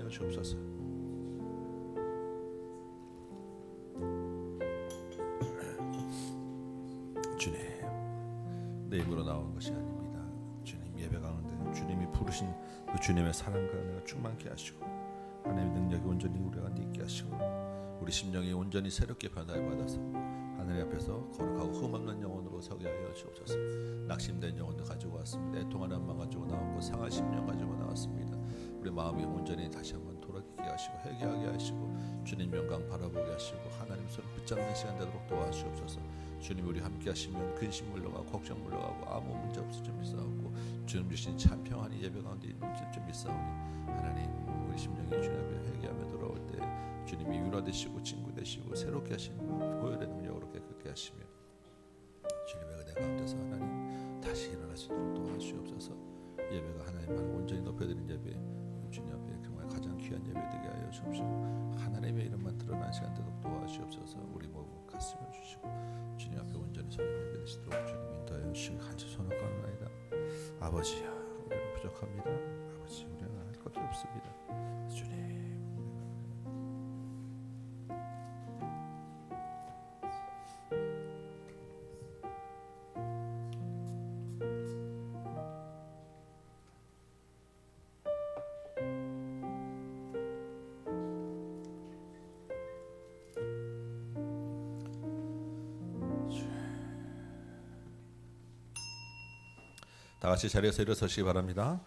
하여 주옵소서. 주님, 내 힘으로 나온 것이 아닙니다. 주님, 예배 가운데 주님이 부르신 그 주님의 사랑과 은혜가 충만케 하시고 하나님의 능력이 온전히 우리 가운데 있게 하시고 우리 심령이 온전히 새롭게 변화를 받아서 하나님 앞에서 거룩하고 흠없는 영혼으로 서게 하여 주옵소서. 낙심된 영혼도 가지고 왔습니다. 애통하는 마음 가지고 나왔고 상한 심령 가지고 나왔습니다. 우리 마음이 온전히 다시 한번 돌아가게 하시고 회개하게 하시고 주님 영광 바라보게 하시고 하나님 손 붙잡는 시간 되도록 도와주옵소서. 주님 우리 함께 하시면 근심 물러가고 걱정 물러가고 아무 문제 없을 줄 믿사오고 주님 주신 참 평안이 예배 가운데 있는 줄 믿사오니 하나님 우리 심령이 주님 앞에 회개하며 돌아올 때 주님이 위로되시고 친구되시고 새롭게 하시는 보혈의 능력으로 깨끗게 하시며 주님의 은혜 가운데서 하나님 다시 일어날 수 있도록 도와주옵소서. 예배가 하나님만 온전히 높여드린 예배 주님 앞에 정말 가장 귀한 예배 되게 하여 주옵시고 하나님의 이름만 드러난 시간 되도록 도와주옵소서. 우리 모두 가슴을 주시고 주님 앞에 온전히 서는 예배 되시도록 주님 인도하여 주시고 간절히 손을 까놓나이다. 아버지야 우리는 부족합니다. 아버지 우리는 할 것도 없습니다. 주님 다 같이 자리에서 일어서시기 바랍니다.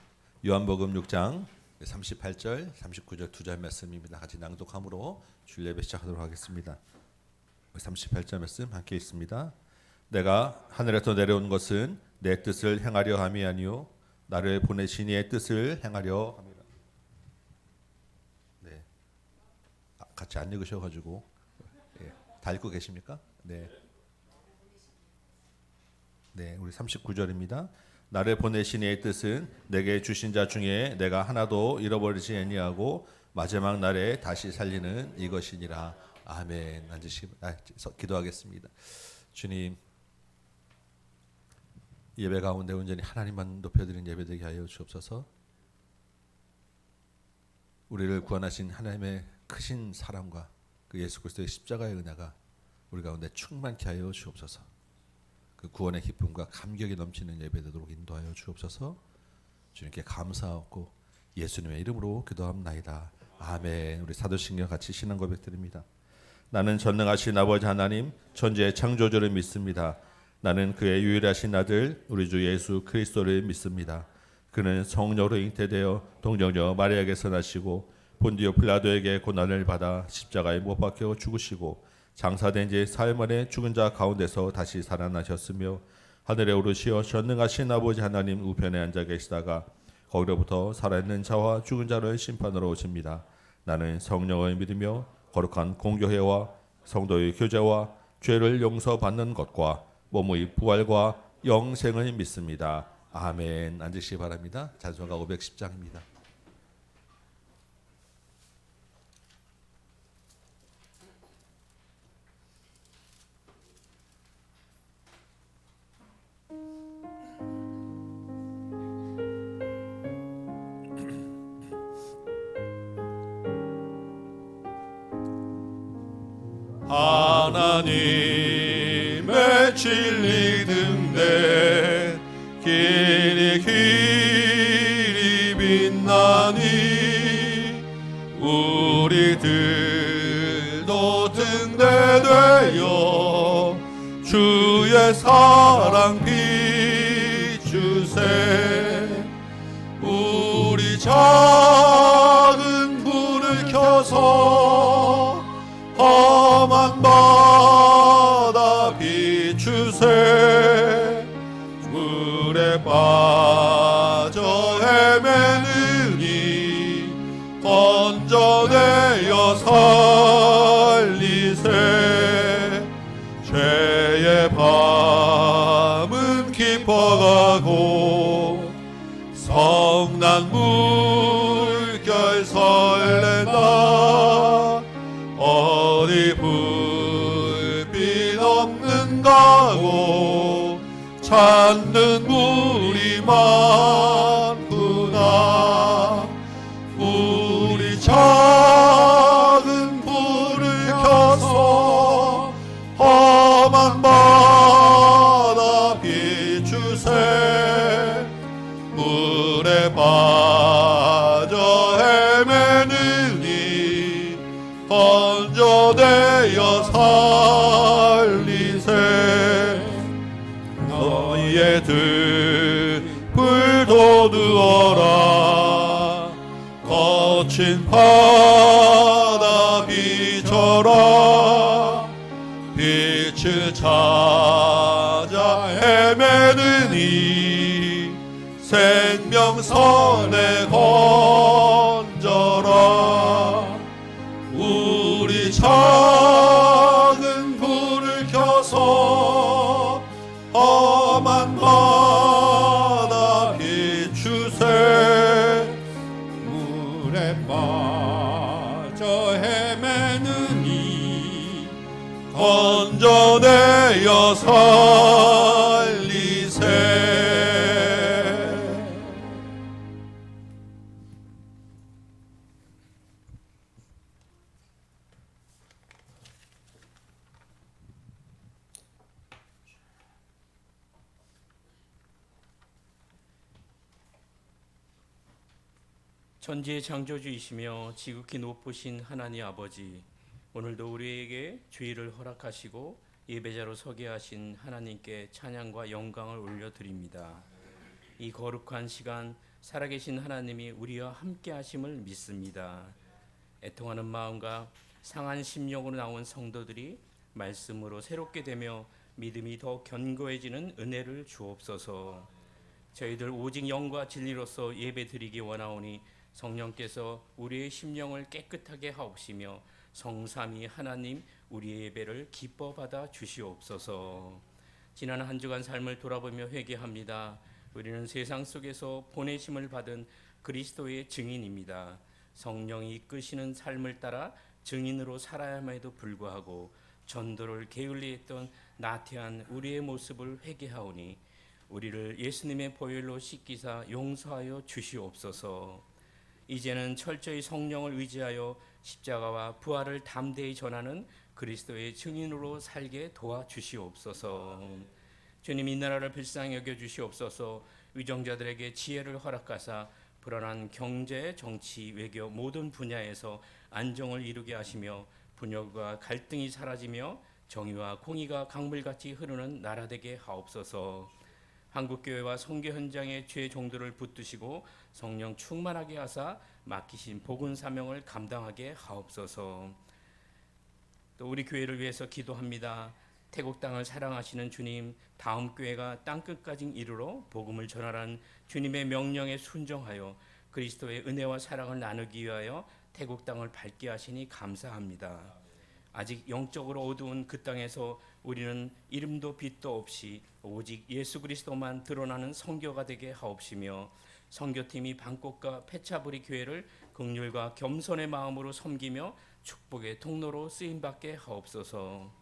요한복음 6장 38절 39절 두 절 말씀입니다. 같이 낭독함으로 주일 예배 시작하도록 하겠습니다. 38절 말씀 함께 있습니다. 내가 하늘에서 내려온 것은 내 뜻을 행하려 함이 아니요 나를 보내신 이의 뜻을 행하려 함이라. 네, 같이 안 읽으셔가지고 다 읽고 계십니까? 네, 우리 39절입니다. 나를 보내신 이의 뜻은 내게 주신 자 중에 내가 하나도 잃어버리지 아니하고 마지막 날에 다시 살리는 이것이니라. 아멘. 앉으시고 기도하겠습니다. 주님, 예배 가운데 온전히 하나님만 높여드린 예배 되게 하여 주옵소서. 우리를 구원하신 하나님의 크신 사랑과 그 예수 그리스도의 십자가의 은혜가 우리 가운데 충만케 하여 주옵소서. 그 구원의 기쁨과 감격이 넘치는 예배 되도록 인도하여 주옵소서. 주님께 감사하고 예수님의 이름으로 기도합나이다. 아멘. 우리 사도신경 같이 신앙 고백드립니다. 나는 전능하신 아버지 하나님 천지의 창조주를 믿습니다. 나는 그의 유일하신 아들 우리 주 예수 그리스도를 믿습니다. 그는 성령으로 잉태되어 동정녀 마리아에게서 나시고 본디오 필라도에게 고난을 받아 십자가에 못 박혀 죽으시고 장사된 지 사흘 만에 죽은 자 가운데서 다시 살아나셨으며 하늘에 오르시어 전능하신 아버지 하나님 우편에 앉아 계시다가 거기로부터 살아있는 자와 죽은 자를 심판으로 오십니다. 나는 성령을 믿으며 거룩한 공교회와 성도의 교제와 죄를 용서받는 것과 몸의 부활과 영생을 믿습니다. 아멘. 앉으시기 바랍니다. 찬송가 510장입니다. 하나님의 진리 등대 길이 빛나니 우리들도 등대되어 주의 사랑 비추세. 우리 작은 불을 켜서 험한 바다 비추세. 물에 빠져 헤매느니 건져내어 살리세. 죄의 밤은 깊어가고 성난 물결 설렌다. 어디 불빛 없는가고 찾는 물이 많구나. 우리 자 헤매느니 건져내어 살리세. 너희의 등불 돋우어라. 거친 바다 비춰라. 빛을 찾아 헤매느니 생명선에 건져라. 우리 작은 불을 켜서 험한 바다 비추세. 물에 빠져 헤매느니 건져내어 살리세. 천지의 창조주이시며 지극히 높으신 하나님 아버지, 오늘도 우리에게 주의를 허락하시고 예배자로 서게 하신 하나님께 찬양과 영광을 올려드립니다. 이 거룩한 시간 살아계신 하나님이 우리와 함께 하심을 믿습니다. 애통하는 마음과 상한 심령으로 나온 성도들이 말씀으로 새롭게 되며 믿음이 더 견고해지는 은혜를 주옵소서. 저희들 오직 영과 진리로서 예배 드리기 원하오니 성령께서 우리의 심령을 깨끗하게 하옵시며 성삼위 하나님 우리의 예배를 기뻐 받아 주시옵소서. 지난 한 주간 삶을 돌아보며 회개합니다. 우리는 세상 속에서 보내심을 받은 그리스도의 증인입니다. 성령이 이끄시는 삶을 따라 증인으로 살아야함에도 불구하고 전도를 게을리했던 나태한 우리의 모습을 회개하오니 우리를 예수님의 보혈로 씻기사 용서하여 주시옵소서. 이제는 철저히 성령을 의지하여 십자가와 부활을 담대히 전하는 그리스도의 증인으로 살게 도와주시옵소서. 주님, 이 나라를 불쌍히 여겨주시옵소서. 위정자들에게 지혜를 허락하사 불안한 경제, 정치, 외교 모든 분야에서 안정을 이루게 하시며 분열과 갈등이 사라지며 정의와 공의가 강물같이 흐르는 나라 되게 하옵소서. 한국교회와 선교 현장의 죄 종들을 붙드시고 성령 충만하게 하사 맡기신 복음 사명을 감당하게 하옵소서. 또 우리 교회를 위해서 기도합니다. 태국 땅을 사랑하시는 주님, 다음 교회가 땅끝까지 이르러 복음을 전하라는 주님의 명령에 순종하여 그리스도의 은혜와 사랑을 나누기 위하여 태국 땅을 밝게 하시니 감사합니다. 아직 영적으로 어두운 그 땅에서 우리는 이름도 빛도 없이 오직 예수 그리스도만 드러나는 선교가 되게 하옵시며 선교팀이 방콕과 페차부리 교회를 긍휼과 겸손의 마음으로 섬기며 축복의 통로로 쓰임받게 하옵소서.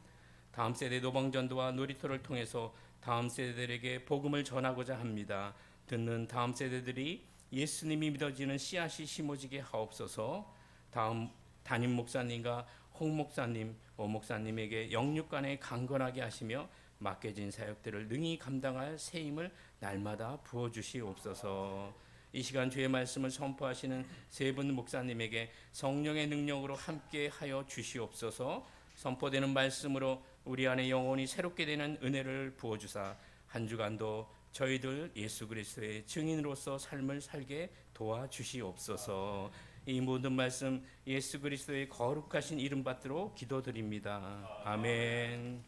다음 세대 노방전도와 놀이터를 통해서 다음 세대들에게 복음을 전하고자 합니다. 듣는 다음 세대들이 예수님이 믿어지는 씨앗이 심어지게 하옵소서. 다음 담임 목사님과 홍 목사님, 오 목사님에게 영육간에 강건하게 하시며 맡겨진 사역들을 능히 감당할 새 힘을 날마다 부어주시옵소서. 이 시간 주의 말씀을 선포하시는 세 분 목사님에게 성령의 능력으로 함께하여 주시옵소서. 선포되는 말씀으로 우리 안에 영혼이 새롭게 되는 은혜를 부어주사 한 주간도 저희들 예수 그리스도의 증인으로서 삶을 살게 도와주시옵소서. 이 모든 말씀 예수 그리스도의 거룩하신 이름 받들어 기도드립니다. 아멘.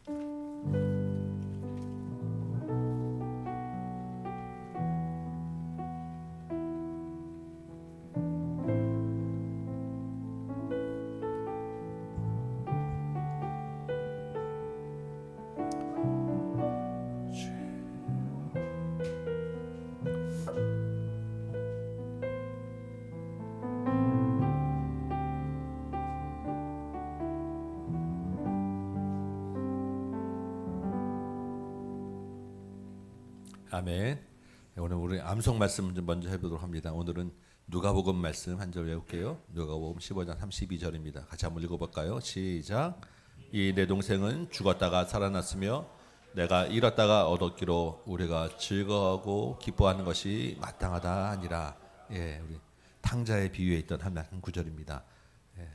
아멘. 오늘 우리 암송 말씀 좀 먼저 해보도록 합니다. 오늘은 누가복음 말씀 한 절 외울게요. 누가복음 15장 32절입니다. 같이 한번 읽어볼까요? 시작. 이 내 동생은 죽었다가 살아났으며 내가 잃었다가 얻었기로 우리가 즐거워하고 기뻐하는 것이 마땅하다 하니라. 예, 우리 탕자에 비유했던 한 구절입니다.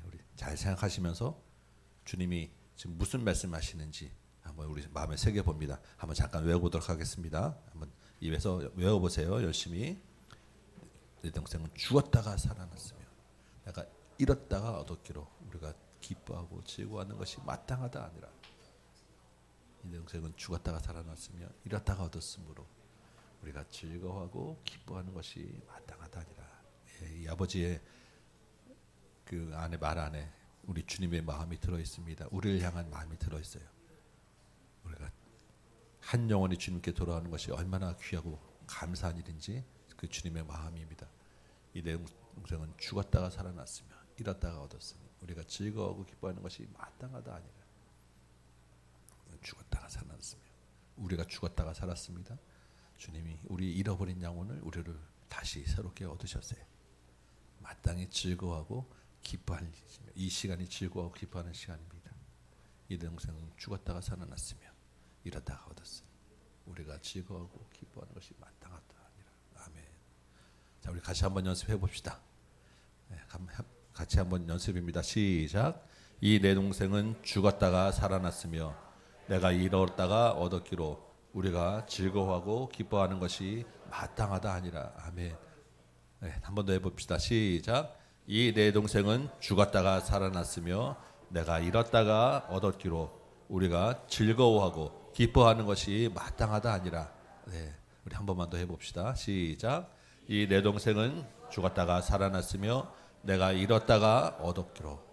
우리 잘 생각하시면서 주님이 지금 무슨 말씀하시는지 한번 우리 마음에 새겨 봅니다. 한번 잠깐 외워보도록 하겠습니다. 한번 입에서 외워보세요. 열심히. 내 동생은 죽었다가 살아났으며 내가 잃었다가 얻었기로 우리가 기뻐하고 즐거워하는 것이 마땅하다 아니라. 이 동생은 죽었다가 살아났으며 잃었다가 얻었으므로 우리가 즐거워하고 기뻐하는 것이 마땅하다 아니라. 이 아버지의 그 안에 말 안에 우리 주님의 마음이 들어 있습니다. 우리를 향한 마음이 들어 있어요. 우리가 한 영혼이 주님께 돌아오는 것이 얼마나 귀하고 감사한 일인지 그 주님의 마음입니다. 이 동생은 죽었다가 살아났으며 잃었다가 얻었으니 우리가 즐거워하고 기뻐하는 것이 마땅하다 아니라. 죽었다가 살아났으며 우리가 죽었다가 살았습니다. 주님이 우리 잃어버린 영혼을 우리를 다시 새롭게 얻으셨어요. 마땅히 즐거워하고 기뻐할 이 시간이 즐거워하고 기뻐하는 시간입니다. 이 동생은 죽었다가 살아났으며 잃었다가 얻었으니 우리가 즐거워하고 기뻐하는 것이 마땅하다 아니라. 아멘. 자, 우리 같이 한번 연습해 봅시다. 같이 한번 연습입니다. 시작. 이 내 동생은 죽었다가 살아났으며 내가 잃었다가 얻었기로 우리가 즐거워하고 기뻐하는 것이 마땅하다 아니라. 아멘. 한 번 더 해봅시다. 시작. 이 내 동생은 죽었다가 살아났으며 내가 잃었다가 얻었기로 우리가 즐거워하고 기뻐하는 것이 마땅하다 아니라. 우리 한 번만 더 해봅시다. 시작. 이 내 동생은 죽었다가 살아났으며 내가 잃었다가 얻었기로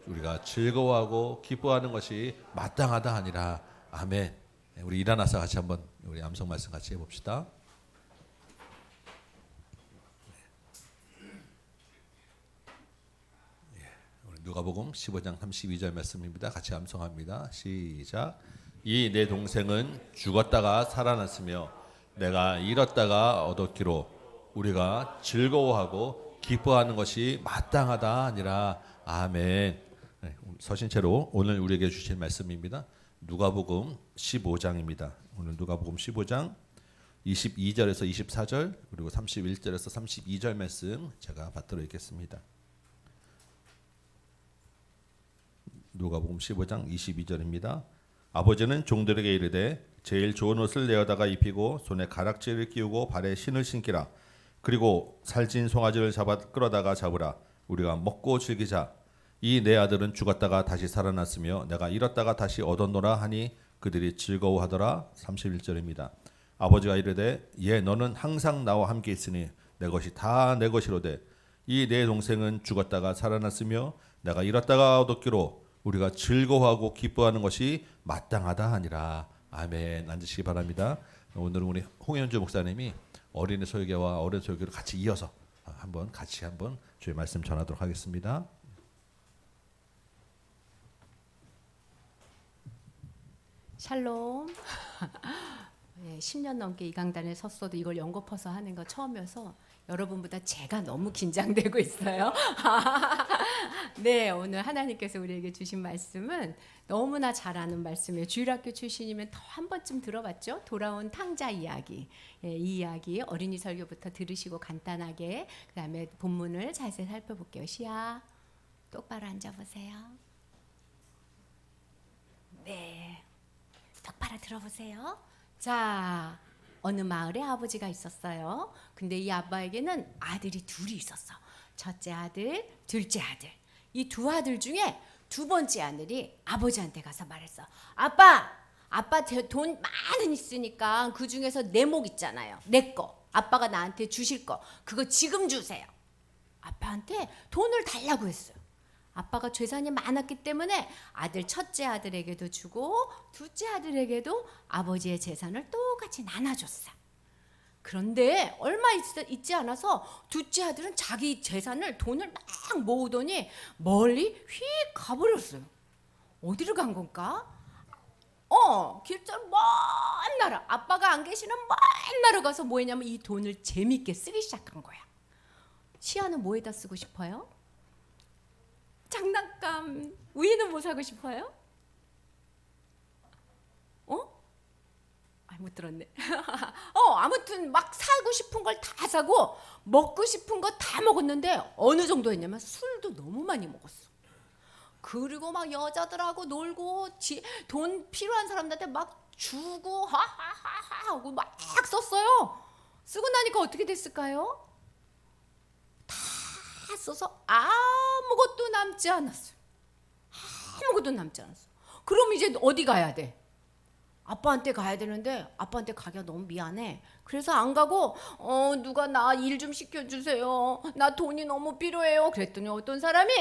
우리가 즐거워하고 기뻐하는 것이 마땅하다 아니라. 아멘. 우리 일어나서 같이 한번 우리 암송 말씀 같이 해봅시다. 누가복음 15장 32절 말씀입니다. 같이 암송합니다. 시작. 이 내 동생은 죽었다가 살아났으며 내가 잃었다가 얻었기로 우리가 즐거워하고 기뻐하는 것이 마땅하다 아니라. 아멘. 서신체로 오늘 우리에게 주실 말씀입니다. 누가복음 15장입니다. 오늘 누가복음 15장 22절에서 24절 그리고 31절에서 32절 말씀 제가 받들어 읽겠습니다. 누가복음 15장 22절입니다. 아버지는 종들에게 이르되 제일 좋은 옷을 내어다가 입히고 손에 가락지를 끼우고 발에 신을 신기라. 그리고 살찐 송아지를 잡아 끌어다가 잡으라. 우리가 먹고 즐기자. 이 내 아들은 죽었다가 다시 살아났으며 내가 잃었다가 다시 얻었노라 하니 그들이 즐거워하더라. 31절입니다. 아버지가 이르되 너는 항상 나와 함께 있으니 내 것이 다 내 것이로되 이 내 동생은 죽었다가 살아났으며 내가 잃었다가 얻었기로 우리가 즐거워하고 기뻐하는 것이 마땅하다 하니라. 아멘. 앉으시기 바랍니다. 오늘은 우리 홍현주 목사님이 어린이 설교와 어른 설교를 같이 이어서 같이 한번 주의 말씀 전하도록 하겠습니다. 샬롬. 10년 넘게 이 강단에 섰어도 이걸 연거퍼서 하는 거 처음이어서 여러분보다 제가 너무 긴장되고 있어요. 네, 오늘 하나님께서 우리에게 주신 말씀은 너무나 잘 아는 말씀이에요. 주일학교 출신이면 더 한 번쯤 들어봤죠? 돌아온 탕자 이야기. 이 이야기 어린이 설교부터 들으시고 간단하게 그다음에 본문을 자세히 살펴볼게요. 시야 똑바로 앉아보세요. 네, 똑바로 들어보세요. 자, 어느 마을에 아버지가 있었어요. 근데 이 아빠에게는 아들이 둘이 있었어. 첫째 아들, 둘째 아들. 이 두 아들 중에 두 번째 아들이 아버지한테 가서 말했어. 아빠 돈 많은 있으니까 그 중에서 내 목 있잖아요. 내 거. 아빠가 나한테 주실 거. 그거 지금 주세요. 아빠한테 돈을 달라고 했어요. 아빠가 재산이 많았기 때문에 첫째 아들에게도 주고 둘째 아들에게도 아버지의 재산을 똑같이 나눠줬어. 그런데 얼마 있지 않아서 둘째 아들은 자기 재산을 돈을 막 모으더니 멀리 휙 가버렸어요. 어디로 간 건가? 길전 먼 나라, 아빠가 안 계시는 먼 나라 가서 뭐 했냐면 이 돈을 재밌게 쓰기 시작한 거야. 시아는 뭐에다 쓰고 싶어요? 장난감. 우이는 뭐 사고 싶어요? 못 들었네. 아무튼 막 사고 싶은 걸 다 사고 먹고 싶은 거 다 먹었는데 어느 정도였냐면 술도 너무 많이 먹었어. 그리고 막 여자들하고 놀고 돈 필요한 사람들한테 막 주고 하하하하 하고 막 썼어요. 쓰고 나니까 어떻게 됐을까요? 다 써서 아무것도 남지 않았어요. 아무것도 남지 않았어. 그럼 이제 어디 가야 돼? 아빠한테 가야 되는데 아빠한테 가기가 너무 미안해. 그래서 안 가고 누가 나 일 좀 시켜주세요. 나 돈이 너무 필요해요. 그랬더니 어떤 사람이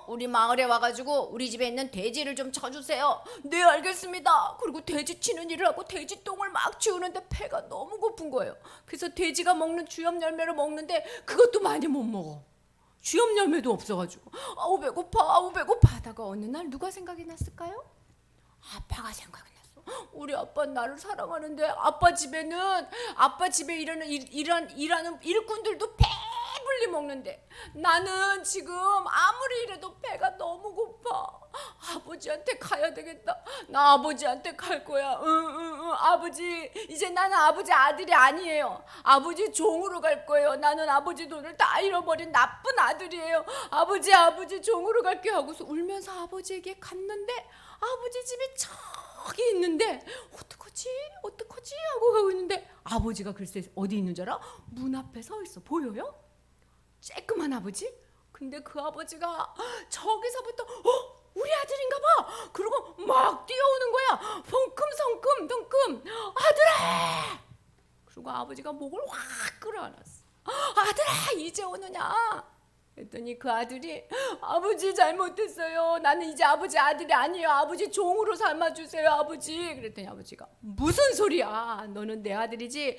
우리 마을에 와가지고 우리 집에 있는 돼지를 좀 쳐주세요. 네 알겠습니다. 그리고 돼지 치는 일을 하고 돼지 똥을 막 치우는데 배가 너무 고픈 거예요. 그래서 돼지가 먹는 주엽 열매를 먹는데 그것도 많이 못 먹어. 주엽 열매도 없어가지고 아우 배고파 하다가 어느 날 누가 생각이 났을까요? 아빠가 생각이 났어. 우리 아빠 나를 사랑하는데 아빠 집에 일하는 일꾼들도 배불리 먹는데 나는 지금 아무리 이래도 배가 너무 고파. 아버지한테 가야 되겠다. 나 아버지한테 갈 거야. 아버지 이제 나는 아버지 아들이 아니에요. 아버지 종으로 갈 거예요. 나는 아버지 돈을 다 잃어버린 나쁜 아들이에요. 아버지 종으로 갈게요 하고서 울면서 아버지에게 갔는데 아버지 집이 저기 있는데 어떡하지 하고 가고 있는데 아버지가 글쎄 어디 있는 줄 알아? 문 앞에 서 있어. 보여요? 쬐끄만 아버지? 근데 그 아버지가 저기서부터 우리 아들인가 봐. 그리고 막 뛰어오는 거야. 덩금 아들아. 그리고 아버지가 목을 확 끌어안았어. 아들아 이제 오느냐? 그랬더니 그 아들이 아버지 잘못했어요. 나는 이제 아버지 아들이 아니에요. 아버지 종으로 삼아주세요 아버지. 그랬더니 아버지가 무슨 소리야. 너는 내 아들이지.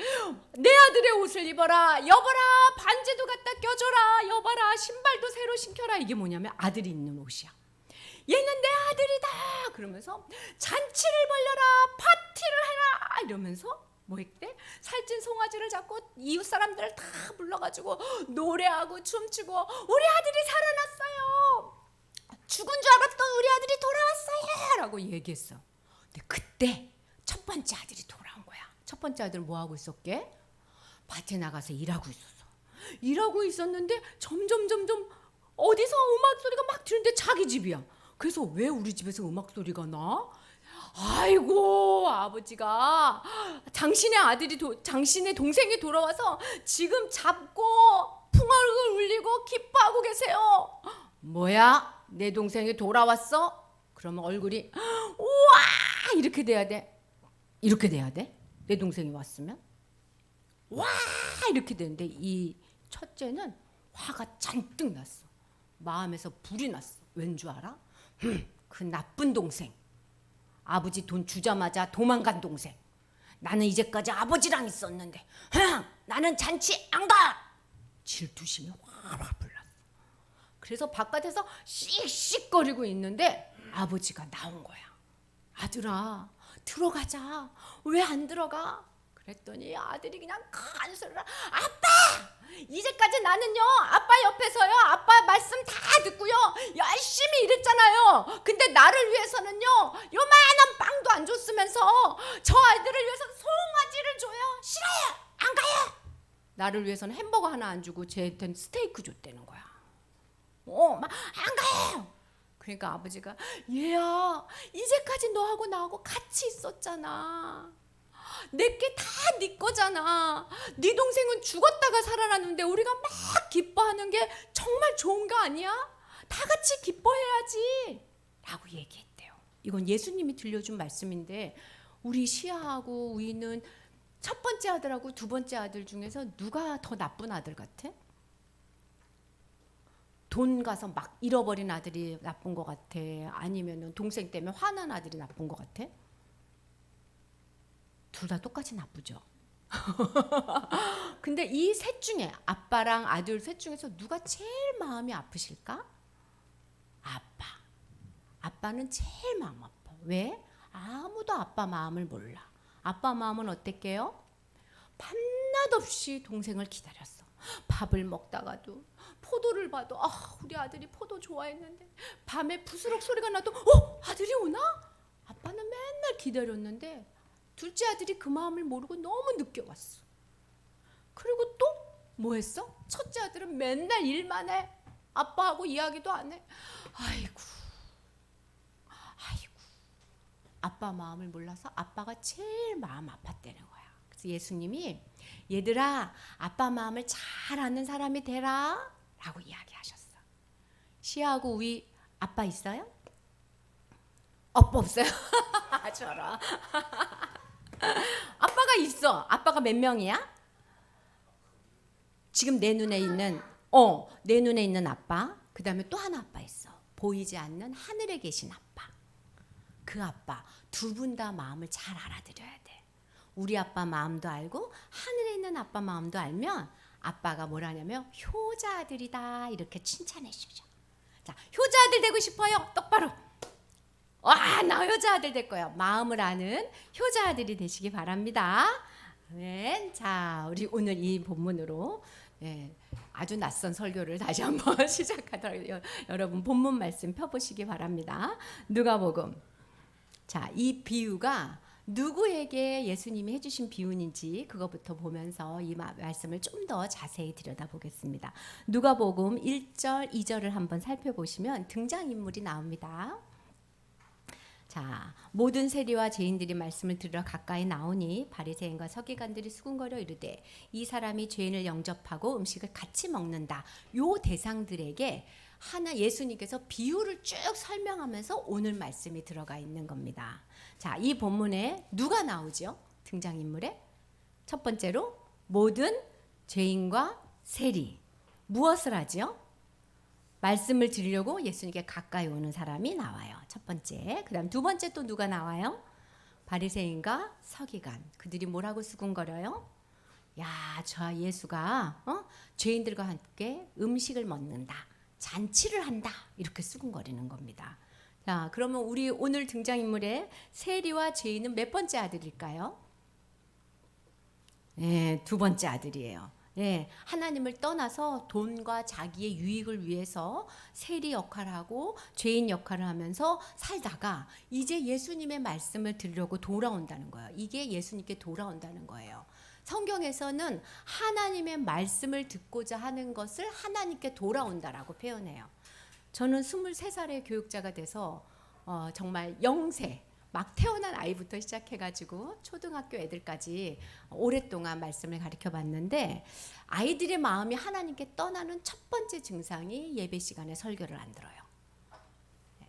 내 아들의 옷을 입어라. 여봐라 반지도 갖다 껴줘라. 여봐라 신발도 새로 신겨라. 이게 뭐냐면 아들이 입는 옷이야. 얘는 내 아들이다. 그러면서 잔치를 벌려라. 파티를 해라. 이러면서 뭐 했대? 살찐 송아지를 잡고 이웃 사람들을 다 불러가지고 노래하고 춤추고 우리 아들이 살아났어요. 죽은 줄 알았던 우리 아들이 돌아왔어요 라고 얘기했어. 근데 그때 첫 번째 아들이 돌아온 거야. 첫 번째 아들은 뭐 하고 있었게? 밭에 나가서 일하고 있었어. 일하고 있었는데 점점 어디서 음악 소리가 막 들리는데 자기 집이야. 그래서 왜 우리 집에서 음악 소리가 나? 아이고 아버지가 당신의 동생이 돌아와서 지금 잡고 풍악을 울리고 기뻐하고 계세요. 뭐야? 내 동생이 돌아왔어? 그러면 얼굴이 우와 이렇게 돼야 돼. 이렇게 돼야 돼. 내 동생이 왔으면 와 이렇게 되는데 이 첫째는 화가 잔뜩 났어. 마음에서 불이 났어. 왠 줄 알아? 그 나쁜 동생. 아버지 돈 주자마자 도망간 동생. 나는 이제까지 아버지랑 있었는데 나는 잔치 안 가. 질투심이 확 불났어. 그래서 바깥에서 씩씩거리고 있는데 아버지가 나온 거야. 아들아 들어가자. 왜 안 들어가? 그랬더니 아들이 그냥 큰 소리로 아빠! 이제까지 나는요 아빠 옆에서요 아빠 말씀 다 듣고요 열심히 일했잖아요. 근데 나를 위해서는요 요만한 빵도 안 줬으면서 저 아이들을 위해서 송아지를 줘요. 싫어요. 안 가요. 나를 위해서는 햄버거 하나 안 주고 쟤한테는 스테이크 줬다는 거야. 막 안 가요. 그러니까 아버지가 얘야 이제까지 너하고 나하고 같이 있었잖아. 내게 다 네 거잖아. 네 동생은 죽었다가 살아났는데 우리가 막 기뻐하는 게 정말 좋은 거 아니야? 다 같이 기뻐해야지 라고 얘기했대요. 이건 예수님이 들려준 말씀인데 우리 시아하고 우이는 첫 번째 아들하고 두 번째 아들 중에서 누가 더 나쁜 아들 같아? 돈 가서 막 잃어버린 아들이 나쁜 것 같아? 아니면 동생 때문에 화난 아들이 나쁜 것 같아? 둘 다 똑같이 나쁘죠. 근데 이 셋 중에 아빠랑 아들 셋 중에서 누가 제일 마음이 아프실까? 아빠. 아빠는 제일 마음 아파. 왜? 아무도 아빠 마음을 몰라. 아빠 마음은 어땠게요? 밤낮 없이 동생을 기다렸어. 밥을 먹다가도 포도를 봐도 우리 아들이 포도 좋아했는데 밤에 부스럭 소리가 나도 아들이 오나? 아빠는 맨날 기다렸는데 둘째 아들이 그 마음을 모르고 너무 늦게 왔어. 그리고 또 뭐 했어? 첫째 아들은 맨날 일만 해. 아빠하고 이야기도 안 해. 아이고. 아빠 마음을 몰라서 아빠가 제일 마음 아팠다는 거야. 그래서 예수님이 얘들아, 아빠 마음을 잘 아는 사람이 되라 라고 이야기하셨어. 시아하고 우리 아빠 있어요? 없어요. 저런. 아빠가 있어. 아빠가 몇 명이야? 지금 내 눈에 있는 아빠, 그 다음에 또 하나 아빠 있어. 보이지 않는 하늘에 계신 아빠. 그 아빠 두 분 다 마음을 잘 알아들여야 돼. 우리 아빠 마음도 알고 하늘에 있는 아빠 마음도 알면 아빠가 뭐라냐면 효자 아들이다 이렇게 칭찬해 주죠. 자, 효자 아들 되고 싶어요? 똑바로. 와, 나 효자 아들 될 거예요. 마음을 아는 효자 아들이 되시기 바랍니다. 네, 자, 우리 오늘 이 본문으로 아주 낯선 설교를 다시 한번 시작하도록 여러분 본문 말씀 펴보시기 바랍니다. 누가복음. 자, 이 비유가 누구에게 예수님이 해주신 비유인지 그것부터 보면서 이 말씀을 좀 더 자세히 들여다보겠습니다. 누가복음 1절, 2절을 한번 살펴보시면 등장인물이 나옵니다. 자, 모든 세리와 죄인들이 말씀을 들으러 가까이 나오니 바리새인과 서기관들이 수군거려 이르되 이 사람이 죄인을 영접하고 음식을 같이 먹는다. 요 대상들에게 하나 예수님께서 비유를 쭉 설명하면서 오늘 말씀이 들어가 있는 겁니다. 자, 이 본문에 누가 나오죠? 등장인물에 첫 번째로 모든 죄인과 세리. 무엇을 하죠? 말씀을 들으려고 예수님께 가까이 오는 사람이 나와요. 첫 번째. 그다음 두 번째 또 누가 나와요? 바리새인과 서기관. 그들이 뭐라고 수군거려요? 야, 저 예수가 죄인들과 함께 음식을 먹는다. 잔치를 한다. 이렇게 수군거리는 겁니다. 자, 그러면 우리 오늘 등장인물의 세리와 죄인은 몇 번째 아들일까요? 네, 두 번째 아들이에요. 예, 하나님을 떠나서 돈과 자기의 유익을 위해서 세리 역할을 하고 죄인 역할을 하면서 살다가 이제 예수님의 말씀을 들으려고 돌아온다는 거예요. 이게 예수님께 돌아온다는 거예요. 성경에서는 하나님의 말씀을 듣고자 하는 것을 하나님께 돌아온다라고 표현해요. 저는 23살의 교육자가 돼서 정말 영세 막 태어난 아이부터 시작해가지고 초등학교 애들까지 오랫동안 말씀을 가르쳐 봤는데 아이들의 마음이 하나님께 떠나는 첫 번째 증상이 예배 시간에 설교를 안 들어요.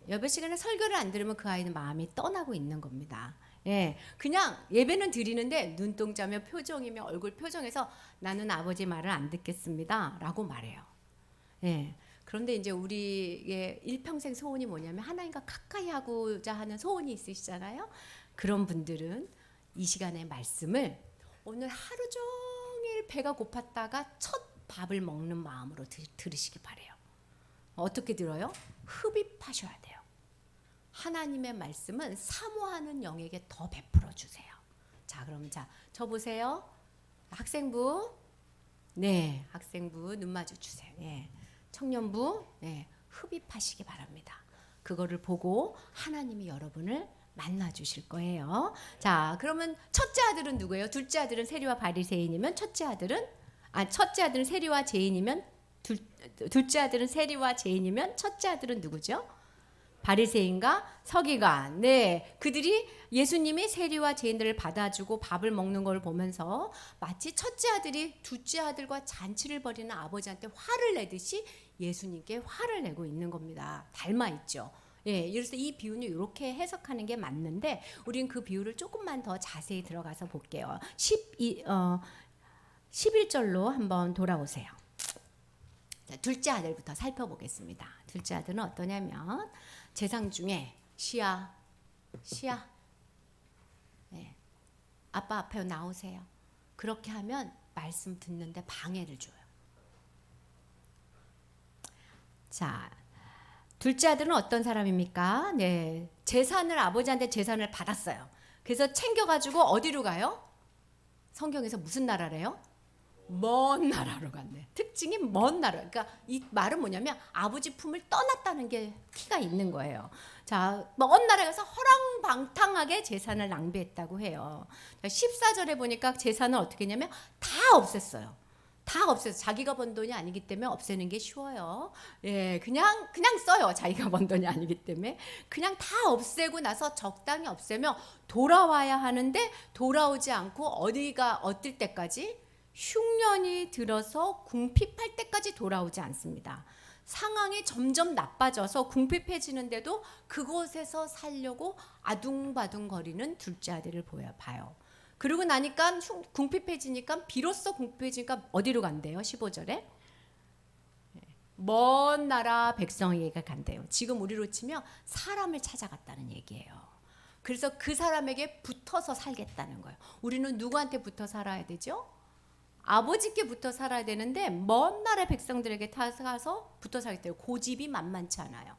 예배 시간에 설교를 안 들으면 그 아이는 마음이 떠나고 있는 겁니다. 예, 그냥 예배는 드리는데 눈동자며 표정이며 얼굴 표정에서 나는 아버지 말을 안 듣겠습니다 라고 말해요. 예. 그런데 이제 우리의 일평생 소원이 뭐냐면 하나님과 가까이 하고자 하는 소원이 있으시잖아요. 그런 분들은 이 시간의 말씀을 오늘 하루 종일 배가 고팠다가 첫 밥을 먹는 마음으로 들으시기 바래요. 어떻게 들어요? 흡입하셔야 돼요. 하나님의 말씀은 사모하는 영에게 더 베풀어 주세요. 자, 그러면 저 보세요. 학생부. 네, 학생부 눈 마주 주세요. 네. 청년부 흡입하시기 바랍니다. 그거를 보고 하나님이 여러분을 만나 주실 거예요. 자, 그러면 첫째 아들은 누구예요? 둘째 아들은 세리와 바리새인이면 첫째 아들은 세리와 죄인이면 둘째 아들은 세리와 죄인이면 첫째 아들은 누구죠? 바리새인과 서기관. 네, 그들이 예수님이 세리와 죄인들을 받아주고 밥을 먹는 걸 보면서 마치 첫째 아들이 둘째 아들과 잔치를 벌이는 아버지한테 화를 내듯이 예수님께 화를 내고 있는 겁니다. 닮아 있죠. 예, 그래서 이 비유는 이렇게 해석하는 게 맞는데 우리는 그 비유를 조금만 더 자세히 들어가서 볼게요. 11절로 한번 돌아오세요. 자, 둘째 아들부터 살펴보겠습니다. 둘째 아들은 어떠냐면 제상 중에 시아 네, 아빠 앞에 나오세요. 그렇게 하면 말씀 듣는데 방해를 줘요. 자, 둘째 아들은 어떤 사람입니까? 네, 아버지한테 재산을 받았어요. 그래서 챙겨가지고 어디로 가요? 성경에서 무슨 나라래요? 먼 나라로 간대. 특징이 먼 나라. 그러니까 이 말은 뭐냐면 아버지 품을 떠났다는 게 키가 있는 거예요. 자, 먼 나라에 가서 허랑방탕하게 재산을 낭비했다고 해요. 14절에 보니까 재산을 어떻게 했냐면 다 없앴어요. 다 없애서 자기가 번 돈이 아니기 때문에 없애는 게 쉬워요. 예, 그냥 써요. 자기가 번 돈이 아니기 때문에 그냥 다 없애고 나서 적당히 없애면 돌아와야 하는데 돌아오지 않고 어떨 때까지 흉년이 들어서 궁핍할 때까지 돌아오지 않습니다. 상황이 점점 나빠져서 궁핍해지는데도 그곳에서 살려고 아둥바둥거리는 둘째 아들을 봐요. 그러고 나니까 궁핍해지니까 비로소 궁핍해지니까 어디로 간대요? 15절에 먼 나라 백성에게 간대요. 지금 우리로 치면 사람을 찾아갔다는 얘기예요. 그래서 그 사람에게 붙어서 살겠다는 거예요. 우리는 누구한테 붙어 살아야 되죠? 아버지께 붙어 살아야 되는데 먼 나라 백성들에게 가서 붙어 살겠대요. 고집이 만만치 않아요.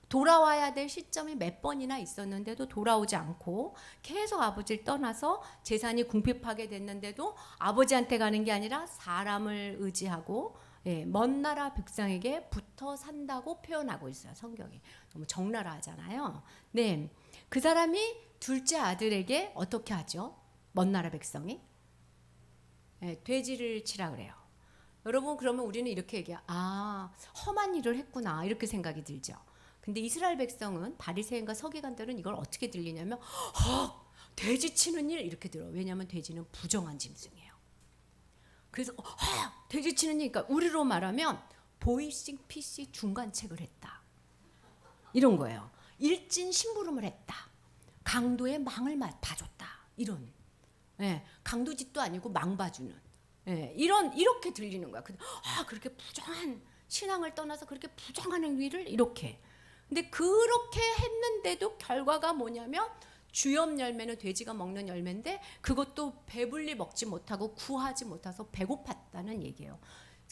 돌아와야 될 시점이 몇 번이나 있었는데도 돌아오지 않고 계속 아버지를 떠나서 재산이 궁핍하게 됐는데도 아버지한테 가는 게 아니라 사람을 의지하고 먼 나라 백성에게 붙어 산다고 표현하고 있어요. 성경이 너무 적나라하잖아요. 네, 그 사람이 둘째 아들에게 어떻게 하죠? 먼 나라 백성이 돼지를 치라 그래요. 여러분 그러면 우리는 이렇게 얘기해요. 아, 험한 일을 했구나 이렇게 생각이 들죠. 근데 이스라엘 백성은 바리새인과 서기관들은 이걸 어떻게 들리냐면 돼지 치는 일 이렇게 들어요. 왜냐하면 돼지는 부정한 짐승이에요. 그래서 돼지 치는 일, 그러니까 우리로 말하면 보이싱피시 중간책을 했다 이런 거예요. 일진 심부름을 했다. 강도의 망을 봐줬다. 이런 강도짓도 아니고 망 봐주는 이렇게 들리는 거야. 그렇게 부정한 신앙을 떠나서 그렇게 부정한 행위를 이렇게. 근데 그렇게 했는데도 결과가 뭐냐면 주염 열매는 돼지가 먹는 열매인데 그것도 배불리 먹지 못하고 구하지 못해서 배고팠다는 얘기예요.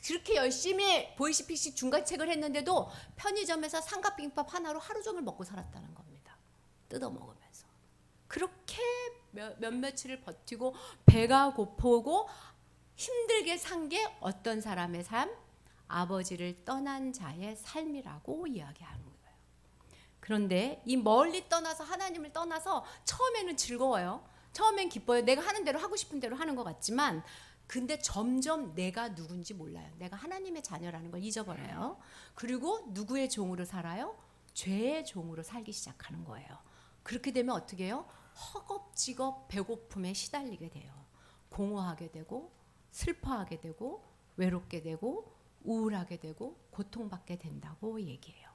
그렇게 열심히 보이시피식 중간책을 했는데도 편의점에서 삼각김밥 하나로 하루 종일 먹고 살았다는 겁니다. 뜯어 먹으면서. 그렇게 며칠을 버티고 배가 고프고 힘들게 산 게 어떤 사람의 삶? 아버지를 떠난 자의 삶이라고 이야기하는 거예요. 그런데 이 멀리 떠나서 하나님을 떠나서 처음에는 즐거워요. 처음엔 기뻐요. 내가 하는 대로 하고 싶은 대로 하는 것 같지만 근데 점점 내가 누군지 몰라요. 내가 하나님의 자녀라는 걸 잊어버려요. 그리고 누구의 종으로 살아요? 죄의 종으로 살기 시작하는 거예요. 그렇게 되면 어떻게 해요? 허겁지겁 배고픔에 시달리게 돼요. 공허하게 되고 슬퍼하게 되고 외롭게 되고 우울하게 되고 고통받게 된다고 얘기해요.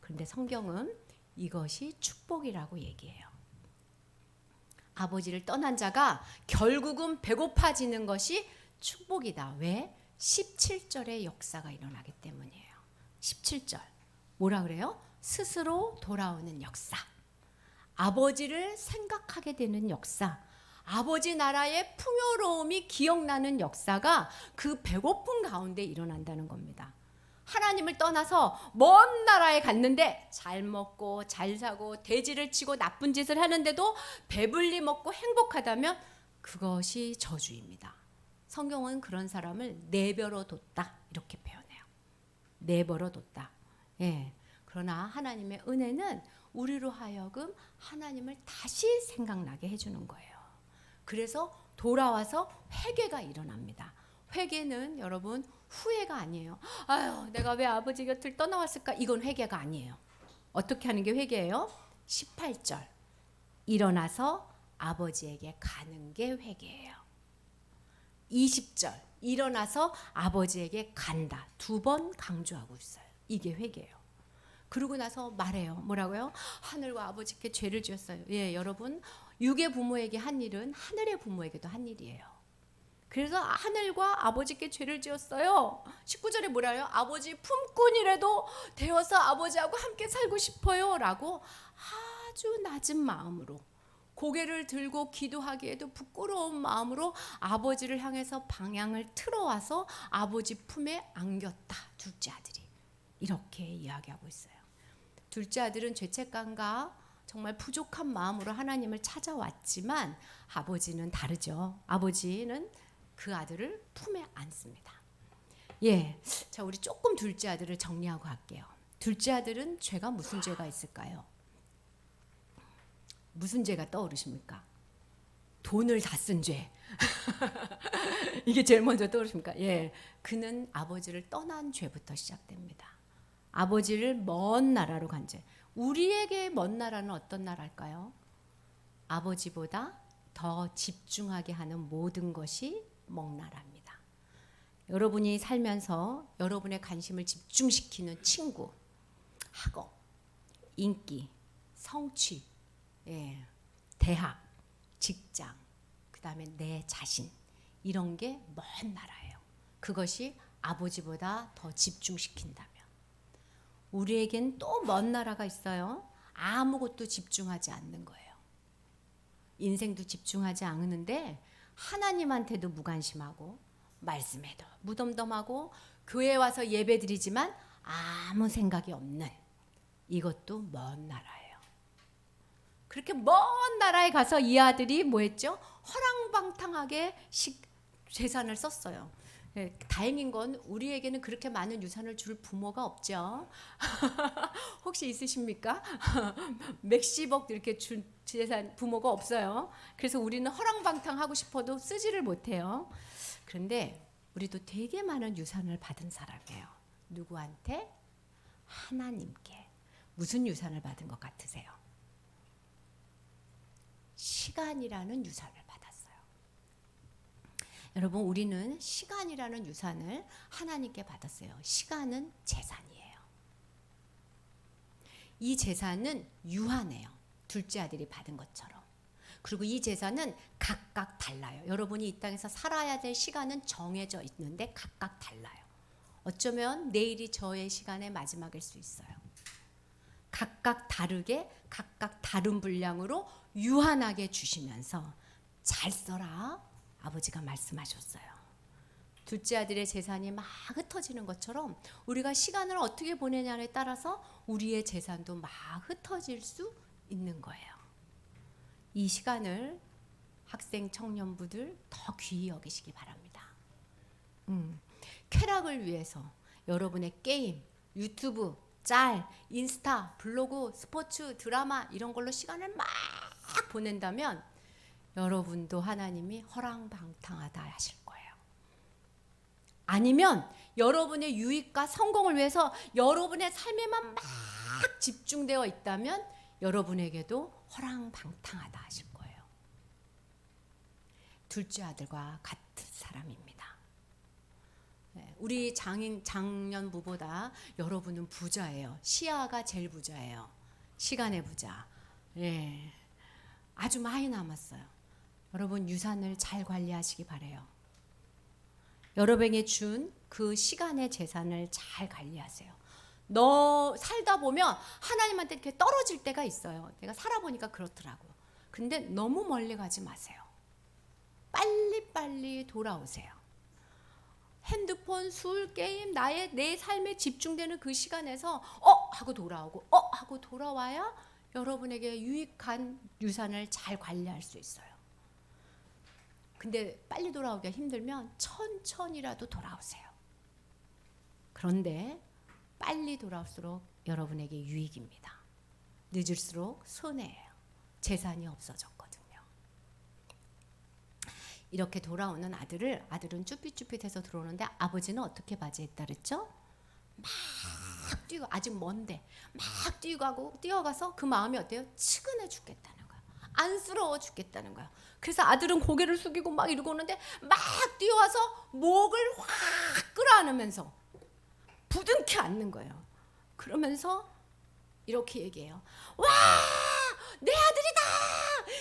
그런데 성경은 이것이 축복이라고 얘기해요. 아버지를 떠난 자가 결국은 배고파지는 것이 축복이다. 왜? 17절의 역사가 일어나기 때문이에요. 17절 뭐라 그래요? 스스로 돌아오는 역사. 아버지를 생각하게 되는 역사. 아버지 나라의 풍요로움이 기억나는 역사가 그 배고픔 가운데 일어난다는 겁니다. 하나님을 떠나서 먼 나라에 갔는데 잘 먹고 잘 사고 돼지를 치고 나쁜 짓을 하는데도 배불리 먹고 행복하다면 그것이 저주입니다. 성경은 그런 사람을 내버려 뒀다 이렇게 표현해요. 내버려 뒀다. 그러나 하나님의 은혜는 우리로 하여금 하나님을 다시 생각나게 해주는 거예요. 그래서 돌아와서 회개가 일어납니다. 회개는 여러분 후회가 아니에요. 아유, 내가 왜 아버지 곁을 떠나왔을까? 이건 회개가 아니에요. 어떻게 하는 게 회개예요? 18절 일어나서 아버지에게 가는 게 회개예요. 20절 일어나서 아버지에게 간다. 2번 강조하고 있어요. 이게 회개예요. 그러고 나서 말해요. 뭐라고요? 하늘과 아버지께 죄를 지었어요. 여러분 육의 부모에게 한 일은 하늘의 부모에게도 한 일이에요. 그래서 하늘과 아버지께 죄를 지었어요. 19절에 뭐라요? 아버지 품꾼이라도 되어서 아버지하고 함께 살고 싶어요 라고 아주 낮은 마음으로 고개를 들고 기도하기에도 부끄러운 마음으로 아버지를 향해서 방향을 틀어와서 아버지 품에 안겼다. 둘째 아들이 이렇게 이야기하고 있어요. 둘째 아들은 죄책감과 정말 부족한 마음으로 하나님을 찾아왔지만 아버지는 다르죠. 아버지는 그 아들을 품에 안습니다. 자, 우리 조금 둘째 아들을 정리하고 갈게요. 둘째 아들은 죄가 무슨 죄가 있을까요? 무슨 죄가 떠오르십니까? 돈을 다 쓴 죄. 이게 제일 먼저 떠오르십니까? 예, 그는 아버지를 떠난 죄부터 시작됩니다. 아버지를 먼 나라로 간 죄. 우리에게 먼 나라는 어떤 나라일까요? 아버지보다 더 집중하게 하는 모든 것이 먼 나라입니다. 여러분이 살면서 여러분의 관심을 집중시키는 친구, 학업, 인기, 성취, 예, 대학, 직장, 그 다음에 내 자신, 이런 게 먼 나라예요. 그것이 아버지보다 더 집중시킨다면, 우리에겐 또 먼 나라가 있어요. 아무것도 집중하지 않는 거예요. 인생도 집중하지 않는데 하나님한테도 무관심하고 말씀에도 무덤덤하고 교회에 와서 예배드리지만 아무 생각이 없는, 이것도 먼 나라예요. 그렇게 먼 나라에 가서 이 아들이 뭐 했죠? 허랑방탕하게 재산을 썼어요. 네, 다행인 건 우리에게는 그렇게 많은 유산을 줄 부모가 없죠. 혹시 있으십니까? 몇십억 이렇게 준 재산 부모가 없어요. 그래서 우리는 허랑방탕하고 싶어도 쓰지를 못해요. 그런데 우리도 되게 많은 유산을 받은 사람이에요. 누구한테? 하나님께. 무슨 유산을 받은 것 같으세요? 시간이라는 유산을 받았어요. 여러분, 우리는 시간이라는 유산을 하나님께 받았어요. 시간은 재산이에요. 이 재산은 유한해요. 둘째 아들이 받은 것처럼. 그리고 이 재산은 각각 달라요. 여러분이 이 땅에서 살아야 될 시간은 정해져 있는데 각각 달라요. 어쩌면 내일이 저의 시간의 마지막일 수 있어요. 각각 다르게 각각 다른 분량으로 유한하게 주시면서 잘 써라, 아버지가 말씀하셨어요. 둘째 아들의 재산이 막 흩어지는 것처럼 우리가 시간을 어떻게 보내냐에 따라서 우리의 재산도 막 흩어질 수 있는 거예요. 이 시간을 학생 청년부들 더 귀히 여기시기 바랍니다. 쾌락을 위해서 여러분의 게임, 유튜브, 짤, 인스타, 블로그, 스포츠, 드라마 이런 걸로 시간을 막 보낸다면 여러분도 하나님이 허랑방탕하다 하실 거예요. 아니면 여러분의 유익과 성공을 위해서 여러분의 삶에만 막 집중되어 있다면 여러분에게도 허랑방탕하다 하실 거예요. 둘째 아들과 같은 사람입니다. 우리 장년부보다 여러분은 부자예요. 시야가 제일 부자예요. 시간의 부자. 예, 아주 많이 남았어요. 여러분 유산을 잘 관리하시기 바래요. 여러분에게 준 그 시간의 재산을 잘 관리하세요. 너 살다 보면 하나님한테 이렇게 떨어질 때가 있어요. 내가 살아보니까 그렇더라고. 근데 너무 멀리 가지 마세요. 빨리빨리 돌아오세요. 핸드폰, 술, 게임, 내 삶에 집중되는 그 시간에서 하고 돌아오고 하고 돌아와야 여러분에게 유익한 유산을 잘 관리할 수 있어요. 근데 빨리 돌아오기가 힘들면 천천히라도 돌아오세요. 그런데 빨리 돌아올수록 여러분에게 유익입니다. 늦을수록 손해예요. 재산이 없어졌거든요. 이렇게 돌아오는 아들은 쭈삣쭈삣해서 들어오는데 아버지는 어떻게 맞이했다 그랬죠? 막 뛰고, 아직 먼데 막 뛰어가서 그 마음이 어때요? 측은해 죽겠다는 거야. 안쓰러워 죽겠다는 거야. 그래서 아들은 고개를 숙이고 막 이러고 오는데 막 뛰어와서 목을 확 끌어안으면서 부둥켜 안는 거예요. 그러면서 이렇게 얘기해요. 와, 내 아들이다.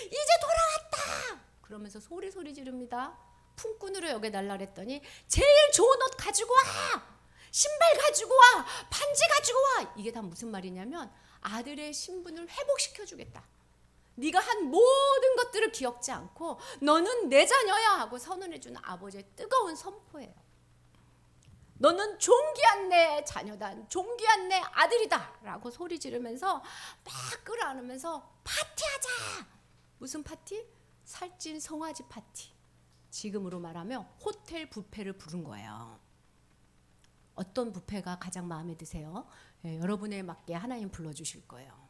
이제 돌아왔다. 그러면서 소리 지릅니다. 품꾼으로 여기 달라 그랬더니 제일 좋은 옷 가지고 와. 신발 가지고 와. 반지 가지고 와. 이게 다 무슨 말이냐면 아들의 신분을 회복시켜 주겠다. 네가 한 모든 것들을 기억지 않고 너는 내 자녀야 하고 선언해 주는 아버지의 뜨거운 선포예요. 너는 존귀한 내 자녀다. 존귀한 내 아들이다. 라고 소리 지르면서 막 끌어안으면서 파티하자. 무슨 파티? 살찐 송아지 파티. 지금으로 말하면 호텔 뷔페를 부른 거예요. 어떤 뷔페가 가장 마음에 드세요? 여러분에 맞게 하나님 불러주실 거예요.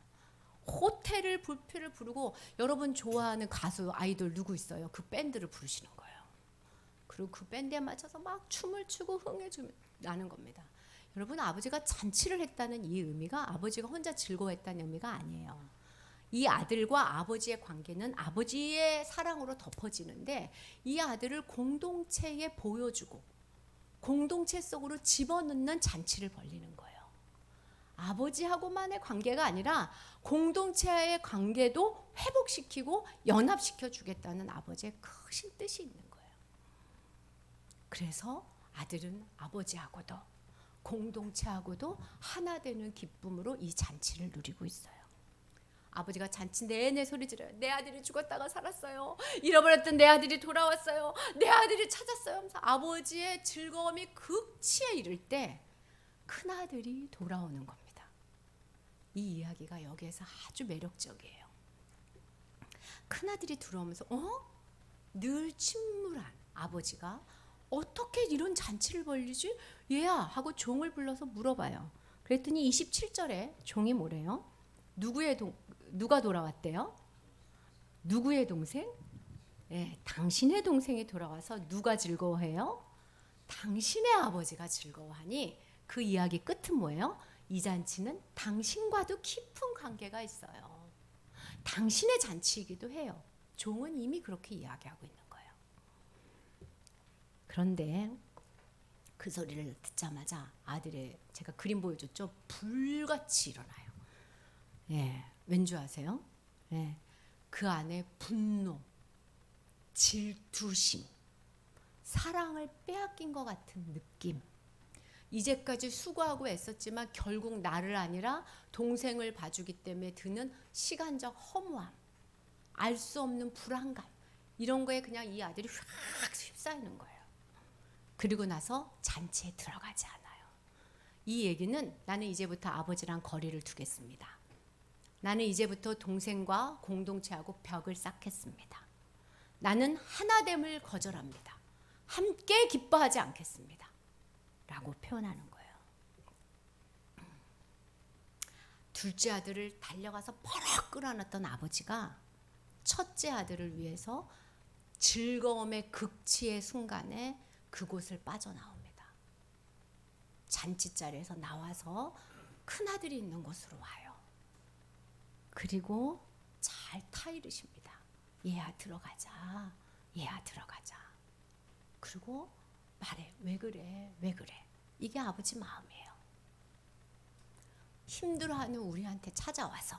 호텔을 불패를 부르고 여러분 좋아하는 가수 아이돌 누구 있어요? 그 밴드를 부르시는 거예요. 그리고 그 밴드에 맞춰서 막 춤을 추고 흥해주는 겁니다. 여러분 아버지가 잔치를 했다는 이 의미가 아버지가 혼자 즐거워했다는 의미가 아니에요. 이 아들과 아버지의 관계는 아버지의 사랑으로 덮어지는데 이 아들을 공동체에 보여주고 공동체 속으로 집어넣는 잔치를 벌이는 거예요. 아버지하고만의 관계가 아니라 공동체의 관계도 회복시키고 연합시켜 주겠다는 아버지의 크신 뜻이 있는 거예요. 그래서 아들은 아버지하고도 공동체하고도 하나 되는 기쁨으로 이 잔치를 누리고 있어요. 아버지가 잔치 내내 소리 지르요. 내 아들이 죽었다가 살았어요. 잃어버렸던 내 아들이 돌아왔어요. 내 아들이 찾았어요. 하면서 아버지의 즐거움이 극치에 이를 때 큰아들이 돌아오는 겁니다. 이 이야기가 여기에서 아주 매력적이에요. 큰아들이 들어오면서 늘 침울한 아버지가 어떻게 이런 잔치를 벌리지? 얘야 하고 종을 불러서 물어봐요. 그랬더니 27절에 종이 뭐래요? 누가 돌아왔대요? 누구의 동생? 네, 당신의 동생이 돌아와서 누가 즐거워해요? 당신의 아버지가 즐거워하니 그 이야기 끝은 뭐예요? 이 잔치는 당신과도 깊은 관계가 있어요. 당신의 잔치이기도 해요. 종은 이미 그렇게 이야기하고 있는 거예요. 그런데 그 소리를 듣자마자 아들의 제가 그림 보여줬죠? 불같이 일어나요. 예, 왠지 아세요? 예, 그 안에 분노, 질투심, 사랑을 빼앗긴 것 같은 느낌. 이제까지 수고하고 애썼지만 결국 나를 아니라 동생을 봐주기 때문에 드는 시간적 허무함, 알 수 없는 불안감, 이런 거에 그냥 이 아들이 확 휩싸이는 거예요. 그리고 나서 잔치에 들어가지 않아요. 이 얘기는 나는 이제부터 아버지랑 거리를 두겠습니다. 나는 이제부터 동생과 공동체하고 벽을 쌓겠습니다. 나는 하나됨을 거절합니다. 함께 기뻐하지 않겠습니다. 라고 표현하는 거예요. 둘째 아들을 달려가서 버럭 끌어안았던 아버지가 첫째 아들을 위해서 즐거움의 극치의 순간에 그곳을 빠져나옵니다. 잔치자리에서 나와서 큰아들이 있는 곳으로 와요. 그리고 잘 타이르십니다. 얘야 들어가자. 얘야 들어가자. 그리고 말해. 왜 그래? 왜 그래? 이게 아버지 마음이에요. 힘들어하는 우리한테 찾아와서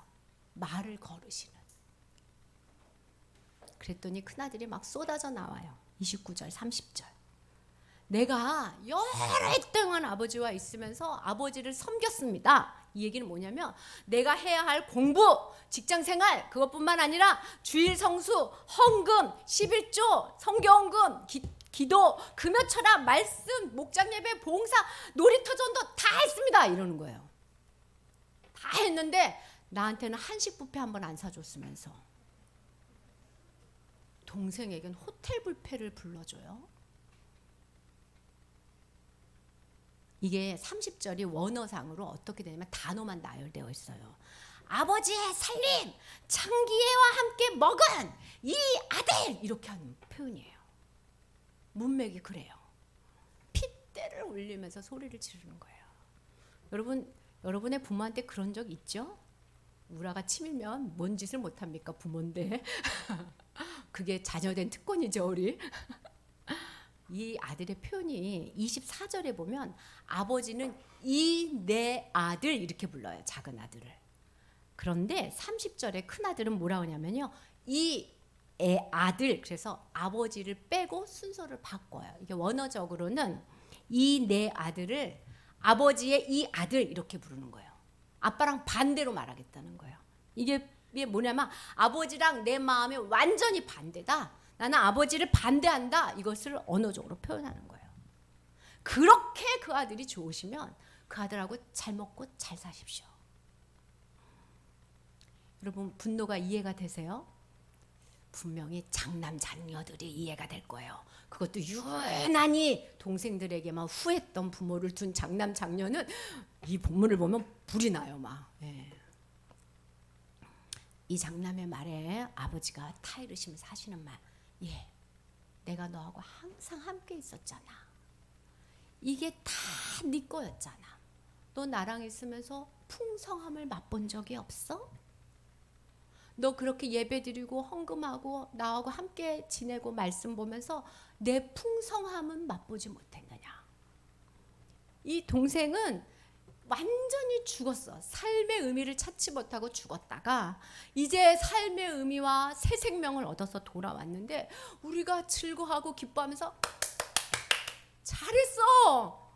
말을 걸으시는. 그랬더니 큰아들이 막 쏟아져 나와요. 29절 30절. 내가 여러 해 동안 아버지와 있으면서 아버지를 섬겼습니다. 이 얘기는 뭐냐면 내가 해야 할 공부, 직장생활 그것뿐만 아니라 주일 성수, 헌금, 11조, 성경금, 기도, 금요철학, 말씀, 목장 예배, 봉사, 놀이터 전도 다 했습니다. 이러는 거예요. 다 했는데 나한테는 한식 뷔페 한 번 안 사줬으면서 동생에겐 호텔 뷔페를 불러줘요. 이게 30절이 원어상으로 어떻게 되냐면 단어만 나열되어 있어요. 아버지의 살림, 창기회와 함께 먹은 이 아들 이렇게 하는 표현이에요. 문맥이 그래요. 핏대를 올리면서 소리를 지르는 거예요. 여러분의 부모한테 그런 적 있죠? 우라가 치밀면 뭔 짓을 못합니까? 부모인데. 그게 자녀된 특권이죠 우리. 이 아들의 표현이 24절에 보면 아버지는 이 내 아들 이렇게 불러요. 작은 아들을. 그런데 30절에 큰 아들은 뭐라 하냐면요. 이 아들 그래서 아버지를 빼고 순서를 바꿔요. 이게 원어적으로는 이 내 아들을 아버지의 이 아들 이렇게 부르는 거예요. 아빠랑 반대로 말하겠다는 거예요. 이게 뭐냐면 아버지랑 내 마음이 완전히 반대다. 나는 아버지를 반대한다. 이것을 언어적으로 표현하는 거예요. 그렇게 그 아들이 좋으시면 그 아들하고 잘 먹고 잘 사십시오. 여러분 분노가 이해가 되세요? 분명히 장남 장녀들이 이해가 될 거예요. 그것도 유난히 동생들에게만 후했던 부모를 둔 장남 장녀는 이 본문을 보면 불이 나요 막. 예. 이 장남의 말에 아버지가 타이르시면서 하시는 말, 예, 내가 너하고 항상 함께 있었잖아. 이게 다 네 거였잖아. 너 나랑 있으면서 풍성함을 맛본 적이 없어? 너 그렇게 예배드리고 헌금하고 나하고 함께 지내고 말씀 보면서 내 풍성함은 맛보지 못했느냐? 이 동생은 완전히 죽었어. 삶의 의미를 찾지 못하고 죽었다가 이제 삶의 의미와 새 생명을 얻어서 돌아왔는데 우리가 즐거워하고 기뻐하면서 잘했어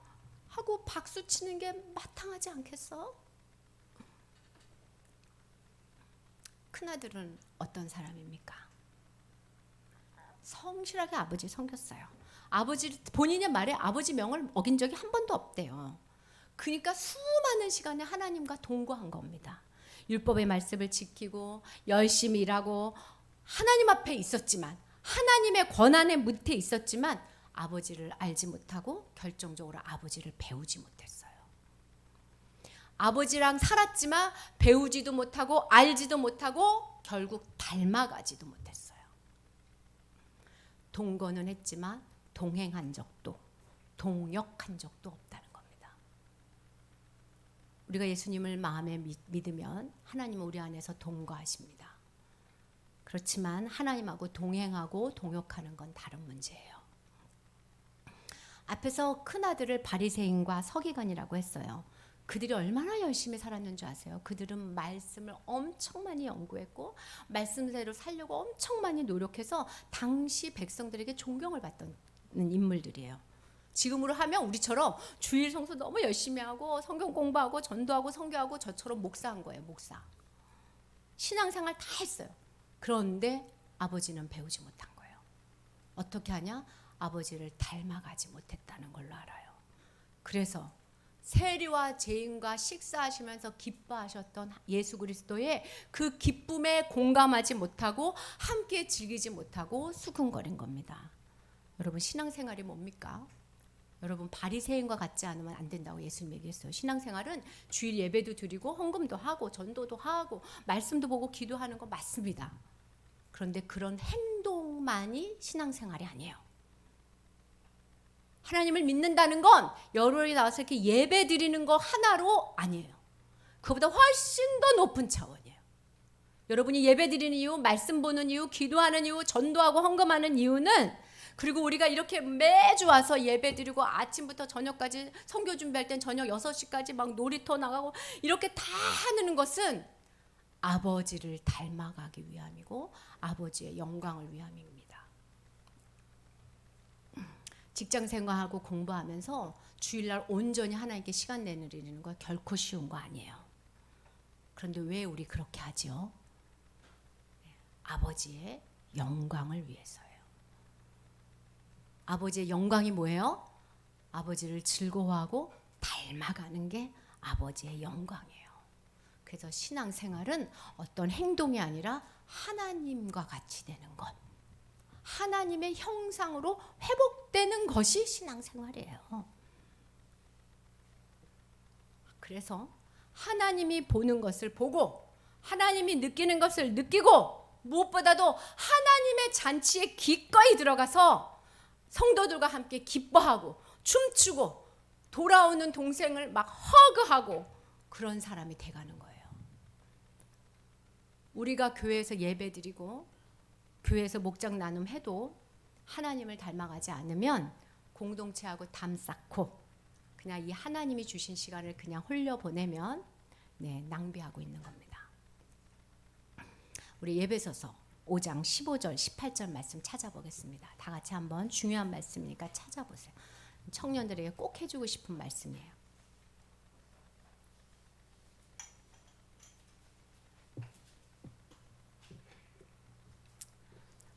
하고 박수 치는 게 마땅하지 않겠어? 큰아들은 어떤 사람입니까? 성실하게 아버지 섬겼어요. 아버지 본인의 말에 아버지 명을 어긴 적이 한 번도 없대요. 그러니까 수많은 시간에 하나님과 동거한 겁니다. 율법의 말씀을 지키고 열심히 일하고 하나님 앞에 있었지만 하나님의 권한의 밑에 있었지만 아버지를 알지 못하고 결정적으로 아버지를 배우지 못했어요. 아버지랑 살았지만 배우지도 못하고 알지도 못하고 결국 닮아가지도 못했어요. 동거는 했지만 동행한 적도 동역한 적도 없다는 겁니다. 우리가 예수님을 마음에 믿으면 하나님은 우리 안에서 동거하십니다. 그렇지만 하나님하고 동행하고 동역하는 건 다른 문제예요. 앞에서 큰아들을 바리새인과 서기관이라고 했어요. 그들이 얼마나 열심히 살았는 줄 아세요? 그들은 말씀을 엄청 많이 연구했고 말씀대로 살려고 엄청 많이 노력해서 당시 백성들에게 존경을 받던 인물들이에요. 지금으로 하면 우리처럼 주일 성수 너무 열심히 하고 성경 공부하고 전도하고 선교하고 저처럼 목사한 거예요. 목사. 신앙생활 다 했어요. 그런데 아버지는 배우지 못한 거예요. 어떻게 하냐? 아버지를 닮아가지 못했다는 걸로 알아요. 그래서 세리와 죄인과 식사하시면서 기뻐하셨던 예수 그리스도의 그 기쁨에 공감하지 못하고 함께 즐기지 못하고 수군거린 겁니다. 여러분 신앙생활이 뭡니까? 여러분 바리새인과 같지 않으면 안 된다고 예수님 얘기했어요. 신앙생활은 주일 예배도 드리고 헌금도 하고 전도도 하고 말씀도 보고 기도하는 거 맞습니다. 그런데 그런 행동만이 신앙생활이 아니에요. 하나님을 믿는다는 건 여러분이 나와서 이렇게 예배 드리는 거 하나로 아니에요. 그보다 훨씬 더 높은 차원이에요. 여러분이 예배 드리는 이유, 말씀 보는 이유, 기도하는 이유, 전도하고 헌금하는 이유는 그리고 우리가 이렇게 매주 와서 예배 드리고 아침부터 저녁까지 선교 준비할 땐 저녁 6시까지 막 놀이터 나가고 이렇게 다 하는 것은 아버지를 닮아가기 위함이고 아버지의 영광을 위함입니다. 직장 생활하고 공부하면서 주일날 온전히 하나님께 시간 내드리는 거 결코 쉬운 거 아니에요. 그런데 왜 우리 그렇게 하죠? 아버지의 영광을 위해서예요. 아버지의 영광이 뭐예요? 아버지를 즐거워하고 닮아가는 게 아버지의 영광이에요. 그래서 신앙생활은 어떤 행동이 아니라 하나님과 같이 되는 것, 하나님의 형상으로 회복되는 것이 신앙생활이에요. 그래서 하나님이 보는 것을 보고 하나님이 느끼는 것을 느끼고 무엇보다도 하나님의 잔치에 기꺼이 들어가서 성도들과 함께 기뻐하고 춤추고 돌아오는 동생을 막 허그하고 그런 사람이 돼가는 거예요. 우리가 교회에서 예배드리고 교회에서 목장 나눔해도 하나님을 닮아가지 않으면 공동체하고 담 쌓고 그냥 이 하나님이 주신 시간을 그냥 홀려보내면 낭비하고 있는 겁니다. 우리 예배소서 5장 15절 18절 말씀 찾아보겠습니다. 다 같이 한번 중요한 말씀이니까 찾아보세요. 청년들에게 꼭 해주고 싶은 말씀이에요.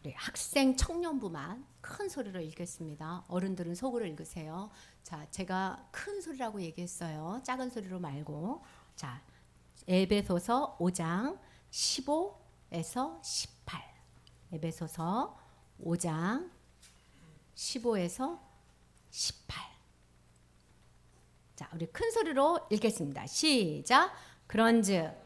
우리 학생 청년부만 큰 소리로 읽겠습니다. 어른들은 속으로 읽으세요. 자, 제가 큰 소리라고 얘기했어요. 작은 소리로 말고. 자, 에베소서 5장 15에서 18. 에베소서 5장 15에서 18. 자, 우리 큰 소리로 읽겠습니다. 시작. 그런즉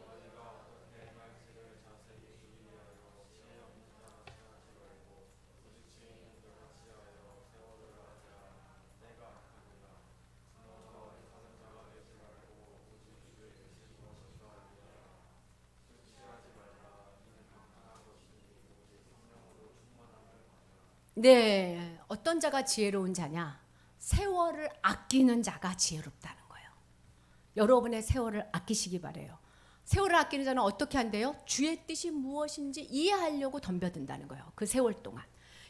네, 어떤 자가 지혜로운 자냐? 세월을 아끼는 자가 지혜롭다는 거예요. 여러분의 세월을 아끼시기 바래요. 세월을 아끼는 자는 어떻게 한대요? 주의 뜻이 무엇인지 이해하려고 덤벼든다는 거예요. 그 세월 동안.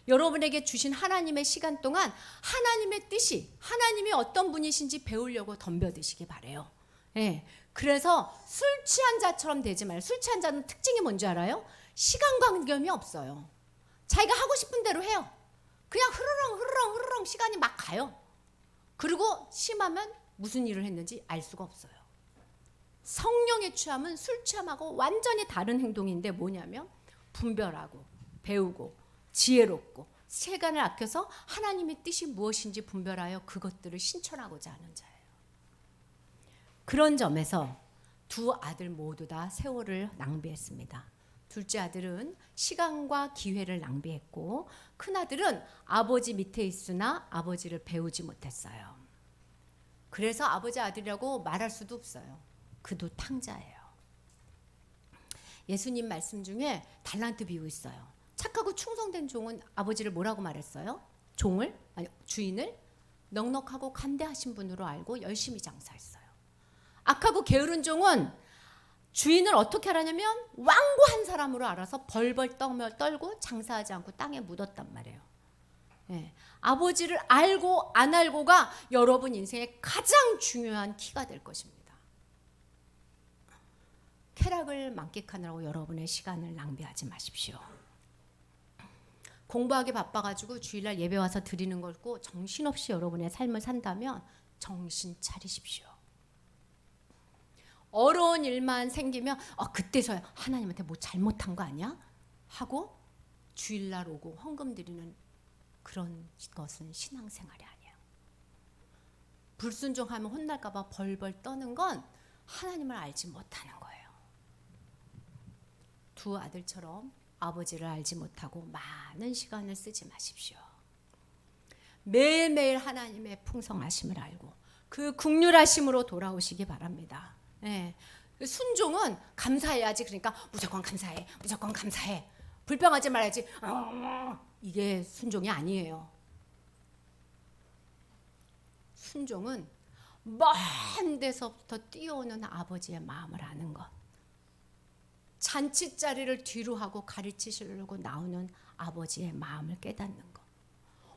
여러분에게 주신 하나님의 시간 동안 하나님의 뜻이, 하나님이 어떤 분이신지 배우려고 덤벼드시기 바래요. 예. 그래서 술 취한 자처럼 되지 말아요. 술 취한 자는 특징이 뭔지 알아요? 시간 관념이 없어요. 자기가 하고 싶은 대로 해요. 그냥 흐르렁 시간이 막 가요. 그리고 심하면 무슨 일을 했는지 알 수가 없어요. 성령의 취함은 술 취함하고 완전히 다른 행동인데 뭐냐면 분별하고 배우고 지혜롭고 시간을 아껴서 하나님의 뜻이 무엇인지 분별하여 그것들을 실천하고자 하는 자예요. 그런 점에서 두 아들 모두 다 세월을 낭비했습니다. 둘째 아들은 시간과 기회를 낭비했고 큰 아들은 아버지 밑에 있으나 아버지를 배우지 못했어요. 그래서 아버지 아들이라고 말할 수도 없어요. 그도 탕자예요. 예수님 말씀 중에 달란트 비유 있어요. 착하고 충성된 종은 아버지를 뭐라고 말했어요? 주인을 넉넉하고 간대하신 분으로 알고 열심히 장사했어요. 악하고 게으른 종은 주인을 어떻게 하라냐면 완고한 사람으로 알아서 벌벌 떨고 장사하지 않고 땅에 묻었단 말이에요. 예. 아버지를 알고 안 알고가 여러분 인생의 가장 중요한 키가 될 것입니다. 쾌락을 만끽하느라고 여러분의 시간을 낭비하지 마십시오. 공부하기 바빠가지고 주일날 예배 와서 드리는 걸고 정신없이 여러분의 삶을 산다면 정신 차리십시오. 어려운 일만 생기면 그때서야 하나님한테 뭐 잘못한 거 아니야? 하고 주일날 오고 헌금 드리는 그런 것은 신앙생활이 아니에요. 불순종하면 혼날까 봐 벌벌 떠는 건 하나님을 알지 못하는 거예요. 두 아들처럼 아버지를 알지 못하고 많은 시간을 쓰지 마십시오. 매일매일 하나님의 풍성하심을 알고 그 긍휼하심으로 돌아오시기 바랍니다. 예. 순종은 감사해야지. 그러니까 무조건 감사해. 무조건 감사해. 불평하지 말아야지. 이게 순종이 아니에요. 순종은 먼 데서부터 뛰어오는 아버지의 마음을 아는 것. 잔치자리를 뒤로 하고 가르치시려고 나오는 아버지의 마음을 깨닫는 것.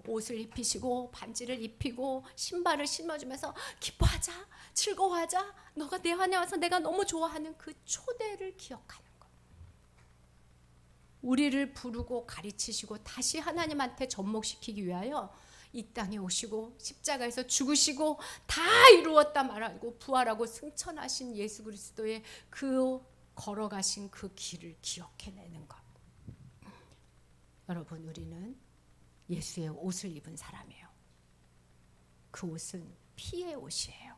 옷을 입히시고 반지를 입히고 신발을 신어주면서 기뻐하자, 즐거워하자, 너가 내 안에 와서 내가 너무 좋아하는 그 초대를 기억하는 것. 우리를 부르고 가르치시고 다시 하나님한테 접목시키기 위하여 이 땅에 오시고 십자가에서 죽으시고 다 이루었다 말하고 부활하고 승천하신 예수 그리스도의 그 걸어가신 그 길을 기억해내는 것. 여러분, 우리는 예수의 옷을 입은 사람이에요. 그 옷은 피의 옷이에요.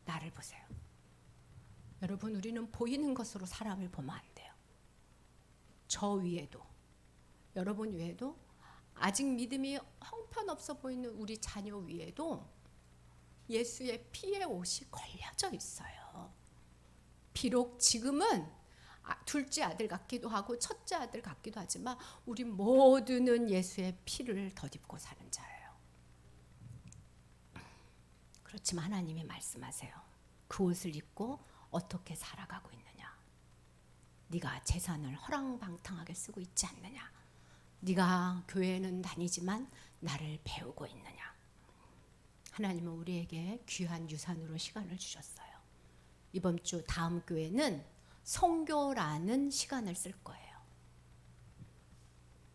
나를 보세요. 여러분, 우리는 보이는 것으로 사람을 보면 안 돼요. 저 위에도, 여러분 위에도, 아직 믿음이 형편없어 보이는 우리 자녀 위에도 예수의 피의 옷이 걸려져 있어요. 비록 지금은 둘째 아들 같기도 하고 첫째 아들 같기도 하지만 우리 모두는 예수의 피를 덧입고 사는 자예요. 그렇지만 하나님이 말씀하세요. 그 옷을 입고 어떻게 살아가고 있느냐? 네가 재산을 허랑방탕하게 쓰고 있지 않느냐? 네가 교회는 다니지만 나를 배우고 있느냐? 하나님은 우리에게 귀한 유산으로 시간을 주셨어요. 이번 주 다음 교회는 선교라는 시간을 쓸 거예요.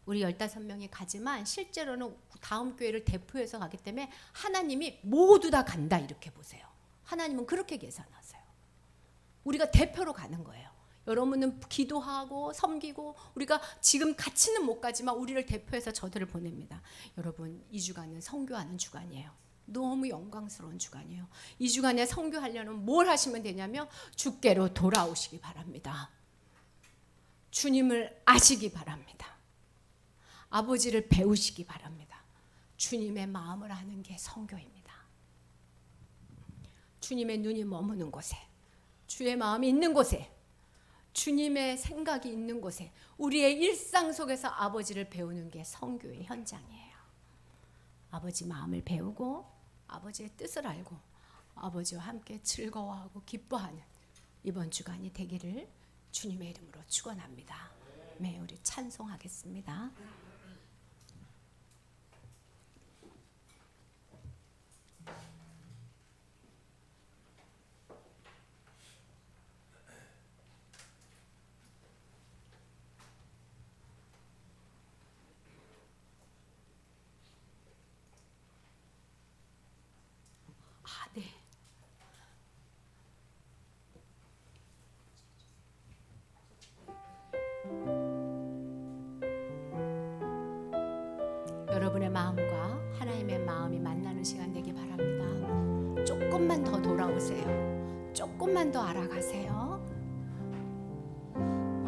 우리 15명이 가지만 실제로는 다음 교회를 대표해서 가기 때문에 하나님이 모두 다 간다 이렇게 보세요. 하나님은 그렇게 계산하세요. 우리가 대표로 가는 거예요. 여러분은 기도하고 섬기고 우리가 지금 같이는 못 가지만 우리를 대표해서 저들을 보냅니다. 여러분, 이 주간은 선교하는 주간이에요. 너무 영광스러운 주간이에요. 이 주간에 선교하려면 뭘 하시면 되냐면 주께로 돌아오시기 바랍니다. 주님을 아시기 바랍니다. 아버지를 배우시기 바랍니다. 주님의 마음을 아는 게 선교입니다. 주님의 눈이 머무는 곳에, 주의 마음이 있는 곳에, 주님의 생각이 있는 곳에 우리의 일상 속에서 아버지를 배우는 게 선교의 현장이에요. 아버지 마음을 배우고 아버지의 뜻을 알고 아버지와 함께 즐거워하고 기뻐하는 이번 주간이 되기를 주님의 이름으로 축원합니다. 네, 우리 찬송하겠습니다. 네. 여러분의 마음과 하나님의 마음이 만나는 시간 되기 바랍니다. 조금만 더 돌아오세요. 조금만 더 알아가세요.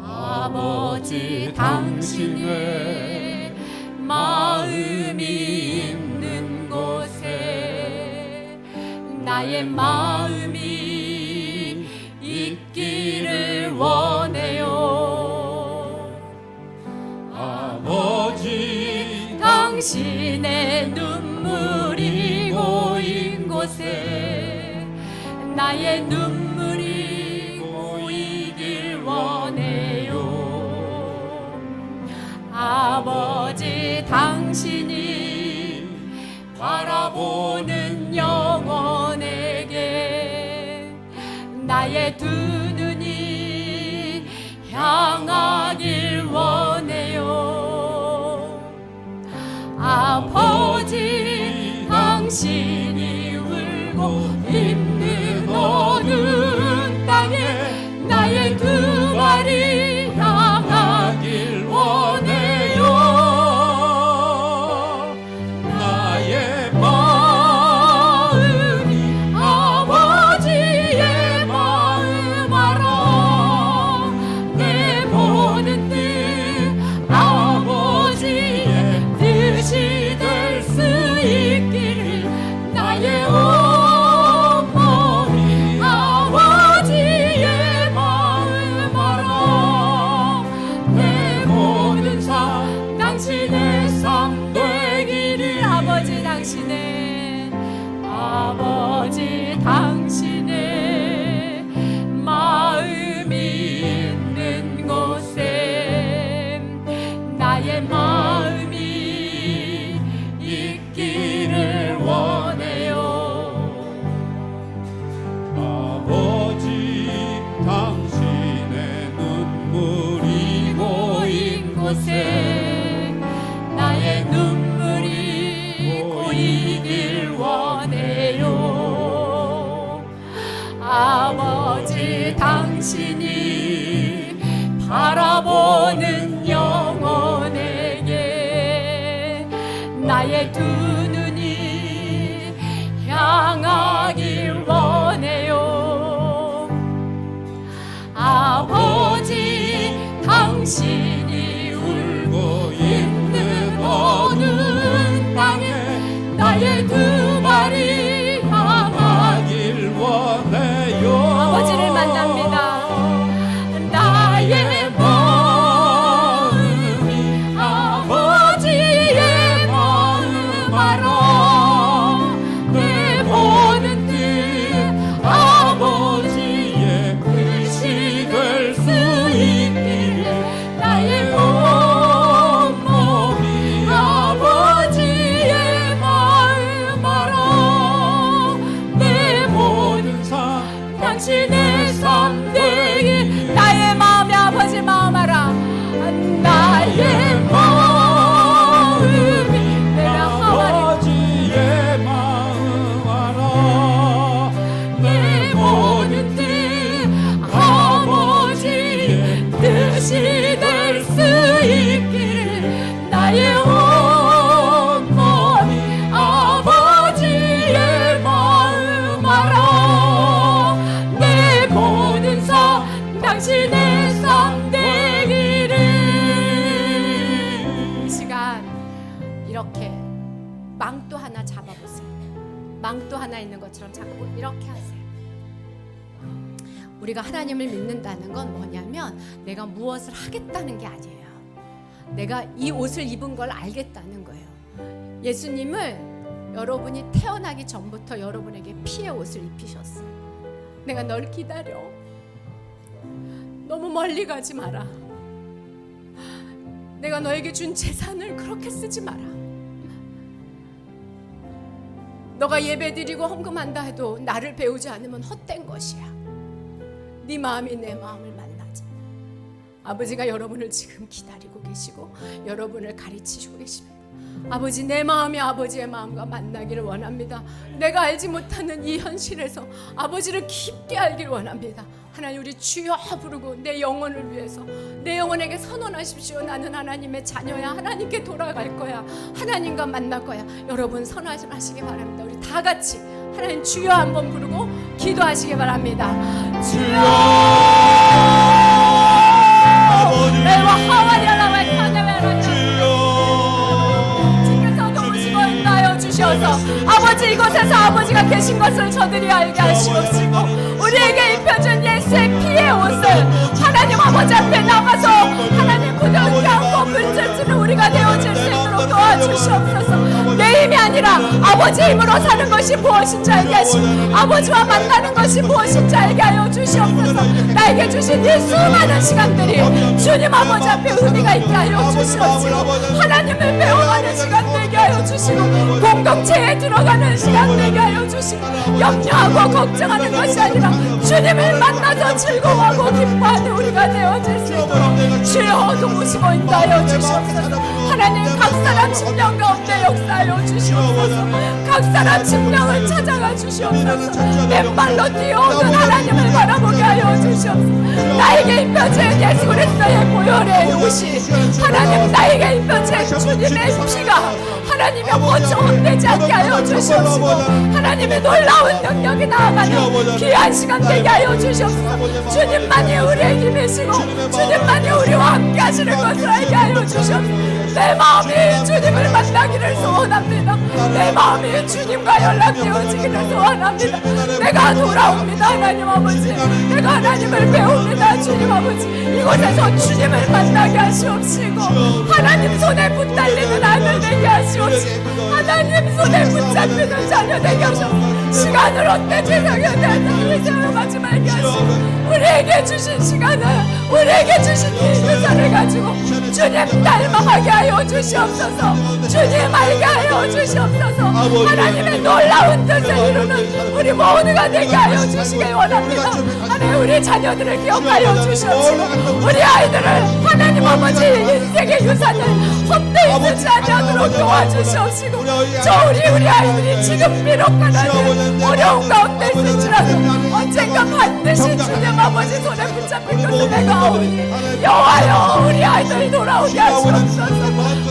아버지 당신의 마음이 있는 곳에 나의 마음이 있기를 원해요. 아버지 당신의 눈물이 고인 곳에 나의 눈물이 고이길 원해요. 아버지 당신이 바라보는 영혼에게 나의 두 눈이 향하길 원해요. 아버지 당신이 울고 있는 어느 땅에 나의 두 발이 향하길 원해요. 나의 마음이 아버지의 마음 알아. 내 보는 뜻 아버지의 뜻이 될 수 있기를 나의 온 몸이 아버지의 마음 알아. 내 모든 삶 당신의 삶 되기를 아버지 당신의 마음이 있는 곳에 나의 마음이 있기를 원해요. 아버지 당신의 눈물이 고인 곳에 나의 눈물이 고이길 원해요. 아버지 당신이 바라보는 영혼에게 나의 두 눈이 향하길 원해요. 아버지 당신이 울고 있는 어느 땅에 나의 두 발이 향하길 원해요. 아버지를 만납니다. 나의 마음이 아버지의 마음 알아. 내 보는 뜻 아버지의 뜻이 될 수 있기를 나의 온 몸이 아버지의 마음 알아. 내 모든 삶 당신의 삶 되기 나의 마음이 아버지 마음 알아. 나의 마음이 내가 하나님 아버지의 마음 알아. 내 모든 뜻 아버지의 뜻이 될 수 있기를 나의 온 몸이 아버지의 마음 알아. 내 모든 삶 당신의 삶 되기를. 이 시간 이렇게 망토 하나 잡아보세요. 망토 하나 있는 것처럼 잡고 이렇게 하세요. 우리가 하나님을 믿는다는 건 뭐냐면 내가 무엇을 하겠다는 게 아니에요. 내가 이 옷을 입은 걸 알겠다는 거예요. 예수님을 여러분이 태어나기 전부터 여러분에게 피의 옷을 입히셨어요. 내가 널 기다려. 너무 멀리 가지 마라. 내가 너에게 준 재산을 그렇게 쓰지 마라. 너가 예배드리고 헌금한다 해도 나를 배우지 않으면 헛된 것이야. 네 마음이 내 마음을 만나자. 아버지가 여러분을 지금 기다리고 계시고 여러분을 가르치시고 계십니다. 아버지, 내 마음이 아버지의 마음과 만나기를 원합니다. 내가 알지 못하는 이 현실에서 아버지를 깊게 알기를 원합니다. 하나님, 우리 주여 부르고 내 영혼을 위해서 내 영혼에게 선언하십시오. 나는 하나님의 자녀야. 하나님께 돌아갈 거야. 하나님과 만날 거야. 여러분 선언하시기 바랍니다. 우리 다 같이 하나님 주여 한번 부르고 기도하시기 바랍니다. 주여 내와 하와리아라와 카네베라 주께서 오시고 인도하여 주셔서 아버지, 이곳에서 아버지가 계신 것을 저들이 알게 하시옵시고 우리에게 입혀준 예수의 피의 옷을 하나님 아버지 앞에 나가서 하나님 부드럽게 안고 물질주는 우리가 되어질 수 있도록 도와주시옵소서. 내 힘이 아니라 아버지의 힘으로 사는 것이 무엇인지 알게 하시고 아버지와 만나는 것이 무엇인지 알게 하여 주시옵소서. 나에게 주신 이 수많은 시간들이 주님 아버지 앞에 의미가 있게 하여 주시옵시고 하나님을 배워가는 시간 되게 하여 주시고 공동체에 들어가는 시간 되게 하여 주시고 염려하고 걱정하는 것이 아니라 주님을 만나서 즐거워하고 기뻐하는 우리가 되어질 수 있도록 주여 도우시고 인도하여 주시옵소서. 하나님, 각 사람 심령 가운데 역사하여 주시옵소서. 각 사람 심령을 찾아가 주시옵소서. 맨발로 뛰어오는 하나님을 바라보게 하여 주시옵소서. 나에게 입혀진 예수 그리스도의 보혈의 옷이 하나님, 나에게 입혀진 주님의 피가 하나님의 보충되지 않게 하여 주시옵시고 하나님의 놀라운 능력이 나아가는 귀한 시간 되게 하여 주시옵소서. 주님만이 우리의 힘이시고 주님만이 우리와 함께 하시는 것을 알게 하여 주시옵소서. 내 마음이 주님을 만나기를 소원합니다. 내 마음이 주님과 연락되어지기를 소원합니다. 내가 돌아옵니다. 하나님 아버지, 내가 하나님을 배웁니다. 주님 아버지, 이곳에서 주님을 만나게 하시옵시고 하나님 손에 붙달리는 아들 되게 하시옵시고 하나님 손에 붙잡히는 자녀 되게 하시옵시고 시간을 헛되이 세상에 대한 생각하지 말게 하시고 우리에게 주신 시간을 우리에게 주신 이 유산을 가지고 주님 닮아가게 하여 주시옵소서. 주님 알게 하여 주시옵소서. 하나님의 놀라운 뜻을 이루는 우리 모두가 되게 하여 주시길 원합니다. 하나님, 우리 자녀들을 기억하여 주시옵시고 우리 아이들을 하나님 아버지 인생의 유산을 헛되이 쓰지 않도록 도와주시옵시고 우리 아이들이 지금 비록 하나님 어려운 가운데 있을지라도 언젠가 반드시 주님 아버지 손에 붙잡힐 것을 내가 아오니 여호와여, 우리 아이들이 돌아오게 하시옵소서.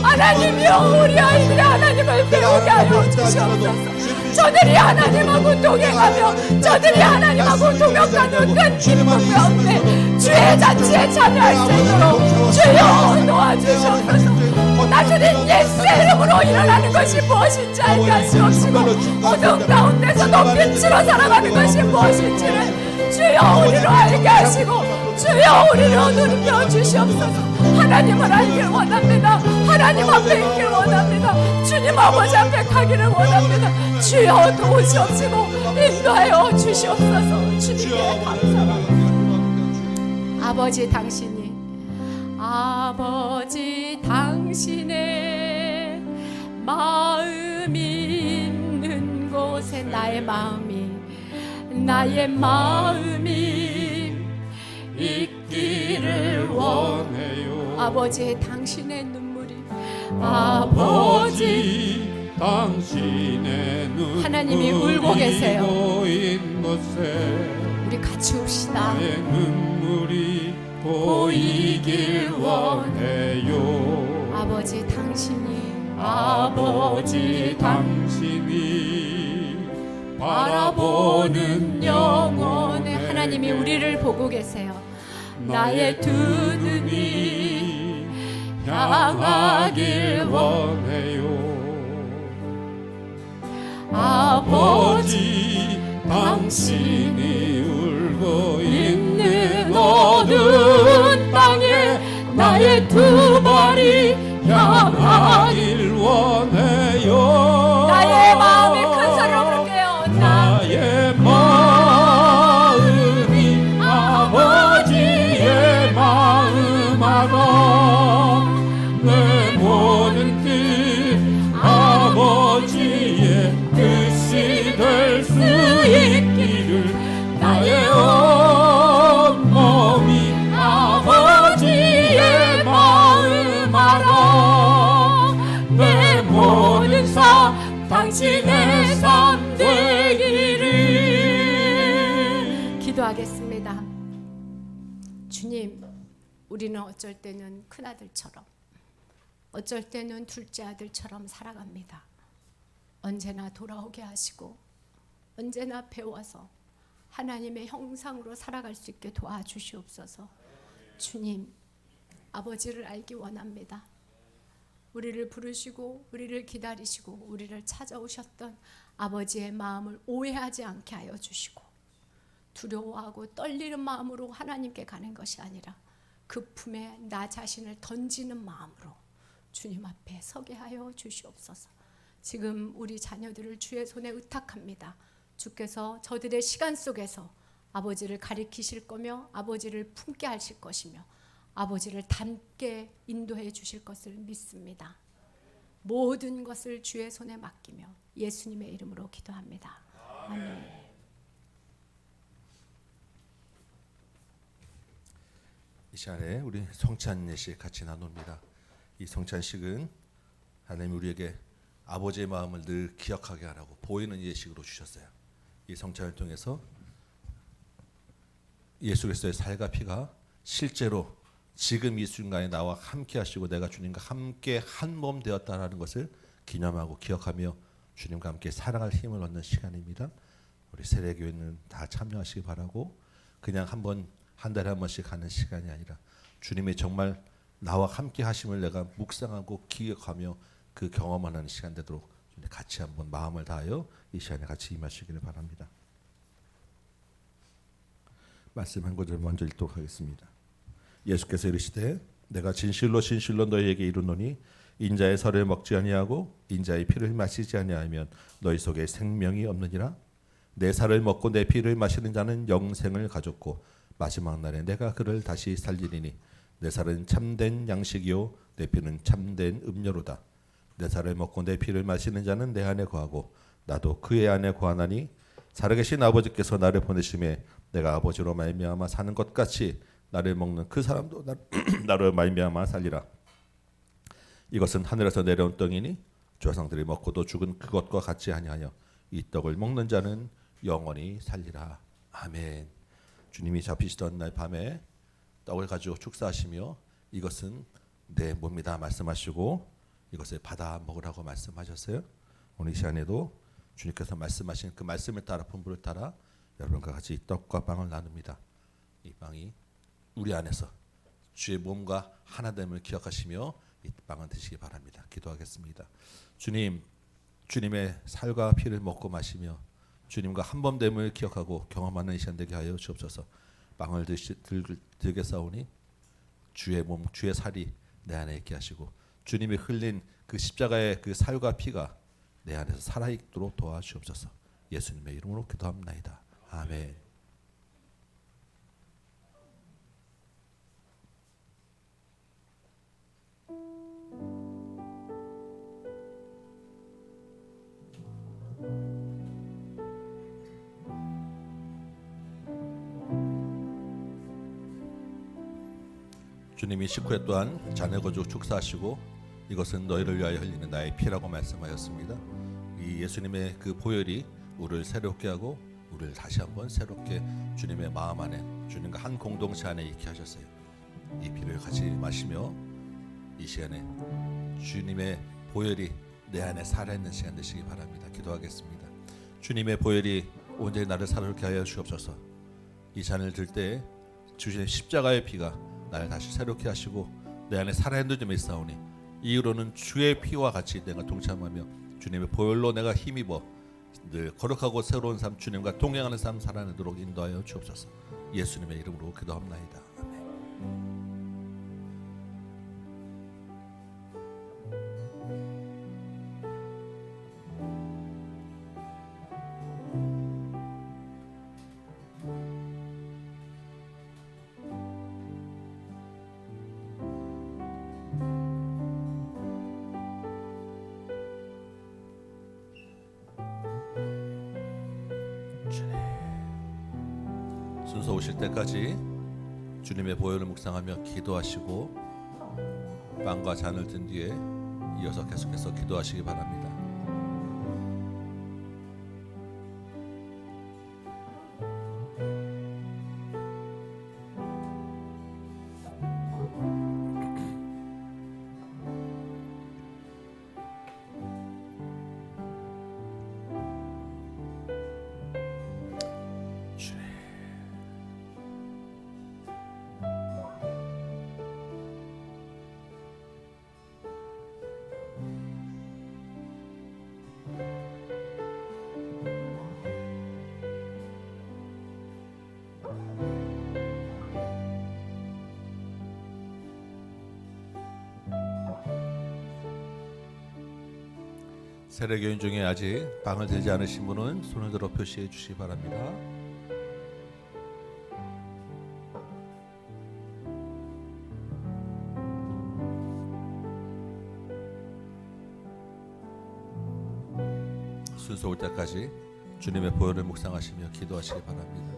하나님이여, 우리 아이들이 하나님을 배우게 하여 주시옵소서. 저들이 하나님하고 동행하며 저들이 하나님하고 동역하는 큰 기쁨 가운데 주의 잔치에 참여할 수 있도록 주여 도와주시옵소서. 나주는 예수의 이름으로 일어나는 것이 무엇인지 알게 하시옵시고 어두운 가운데서도 빛으로 살아가는 것이 무엇인지를 주여 우리로 알게 하시고 주여 우리로 눈여 주시옵소서. 하나님을 알기를 원합니다. 하나님 앞에 있기를 원합니다. 주님 아버지 앞에 가기를 원합니다. 주여 도우시옵시고 인도하여 주시옵소서. 주님께 감사합니다. 아버지, 아버지 당신의 마음이 있는 곳에 나의 마음이 있기를 원해요. 아버지, 당신의 눈물이 아버지 당신의 눈물이 하나님이 울고 계세요. 고인 곳에 우리 같이 웁시다. 나의 눈물이 보이길 원해요. 아버지, 당신이 바라보는 영혼에 하나님이 우리를 보고 계세요. 나의 두 눈이 향하길 원해요. 아버지 당신이 울고 있는 오직 내 삶 되기를. 기도하겠습니다. 주님, 우리는 어쩔 때는 큰아들처럼, 어쩔 때는 둘째 아들처럼 살아갑니다. 언제나 돌아오게 하시고 언제나 배워서 하나님의 형상으로 살아갈 수 있게 도와주시옵소서. 주님, 아버지를 알기 원합니다. 우리를 부르시고 우리를 기다리시고 우리를 찾아오셨던 아버지의 마음을 오해하지 않게 하여 주시고, 두려워하고 떨리는 마음으로 하나님께 가는 것이 아니라 그 품에 나 자신을 던지는 마음으로 주님 앞에 서게 하여 주시옵소서. 지금 우리 자녀들을 주의 손에 의탁합니다. 주께서 저들의 시간 속에서 아버지를 가리키실 거며 아버지를 품게 하실 것이며 아버지를 닮게 인도해 주실 것을 믿습니다. 모든 것을 주의 손에 맡기며 예수님의 이름으로 기도합니다. 아멘. 이 시간에 우리 성찬 예식 같이 나눕니다. 이 성찬식은 하나님 우리에게 아버지의 마음을 늘 기억하게 하라고 보이는 예식으로 주셨어요. 이 성찬을 통해서 예수 그리스도의 살과 피가 실제로 지금 이 순간에 나와 함께 하시고 내가 주님과 함께 한 몸 되었다는 것을 기념하고 기억하며 주님과 함께 살아갈 힘을 얻는 시간입니다. 우리 세례교회는 다 참여하시기 바라고, 그냥 한 달에 한 번씩 하는 시간이 아니라 주님의 정말 나와 함께 하심을 내가 묵상하고 기억하며 그 경험하는 시간 되도록 같이 한번 마음을 다하여 이 시간에 같이 임하시기를 바랍니다. 말씀 한 구절 먼저 읽도록 하겠습니다. 예수께서 이르시되 내가 진실로 진실로 너희에게 이르노니 인자의 살을 먹지 아니하고 인자의 피를 마시지 아니하면 너희 속에 생명이 없느니라. 내 살을 먹고 내 피를 마시는 자는 영생을 가졌고 마지막 날에 내가 그를 다시 살리리니 내 살은 참된 양식이요 내 피는 참된 음료로다. 내 살을 먹고 내 피를 마시는 자는 내 안에 거하고 나도 그의 안에 거하나니 살아계신 아버지께서 나를 보내심에 내가 아버지로 말미암아 사는 것 같이 나를 먹는 그 사람도 나로 말미암아 살리라. 이것은 하늘에서 내려온 떡이니 조상들이 먹고도 죽은 그것과 같지 아니하여 이 떡을 먹는 자는 영원히 살리라. 아멘. 주님이 잡히시던 날 밤에 떡을 가지고 축사하시며 이것은 내 몸이다 말씀하시고 이것을 받아 먹으라고 말씀하셨어요. 오늘 이 시간에도 주님께서 말씀하신 그 말씀을 따라 분부를 따라 여러분과 같이 이 떡과 빵을 나눕니다. 이 빵이 우리 안에서 주의 몸과 하나됨을 기억하시며 이 빵을 드시기 바랍니다. 기도하겠습니다. 주님, 주님의 살과 피를 먹고 마시며 주님과 한몸됨을 기억하고 경험하는 이 시간 되게 하여 주옵소서. 빵을 들게 싸우니 주의 몸, 주의 살이 내 안에 있게 하시고 주님이 흘린 그 십자가의 그 살과 피가 내 안에서 살아있도록 도와주옵소서. 예수님의 이름으로 기도합나이다. 아멘. 주님이 식후에 또한 자네 거죽 축사하시고 이것은 너희를 위하여 흘리는 나의 피라고 말씀하였습니다. 이 예수님의 그 보혈이 우리를 새롭게 하고 우리를 다시 한번 새롭게 주님의 마음 안에 주님과 한 공동체 안에 있게 하셨어요. 이 피를 같이 마시며 이 시간에 주님의 보혈이 내 안에 살아있는 시간 되시기 바랍니다. 기도하겠습니다. 주님의 보혈이 온전히 나를 살아있게 하여 주옵소서. 이 잔을 들 때 주님의 십자가의 피가 나를 다시 새롭게 하시고 내 안에 살아있는 점이 있사오니 이후로는 주의 피와 같이 내가 동참하며 주님의 보혈로 내가 힘입어 늘 거룩하고 새로운 삶 주님과 동행하는 삶 살아내도록 인도하여 주옵소서. 예수님의 이름으로 기도합나이다. 아멘. 순서 오실 때까지 주님의 보혈을 묵상하며 기도하시고 빵과 잔을 든 뒤에 이어서 계속해서 기도하시기 바랍니다. 세례교인 중에 아직 방을 들지 않으신 분은 손을 들어 표시해 주시기 바랍니다. 순서 올 때까지 주님의 보혈을 묵상하시며 기도하시기 바랍니다.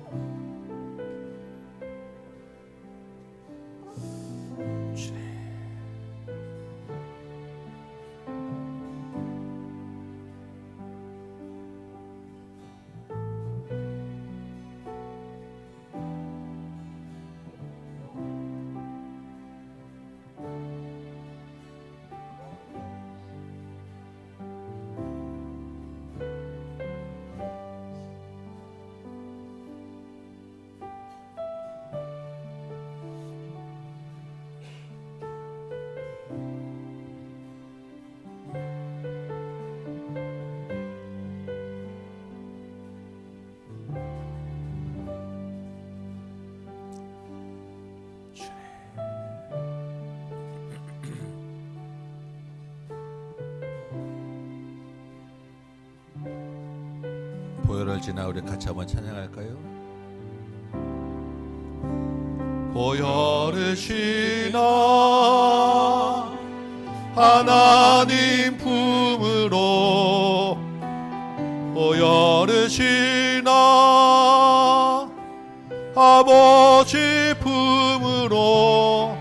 보혈을 지나 우리 같이 한번 찬양할까요? 보혈을 지나 하나님 품으로 보혈을 지나 아버지 품으로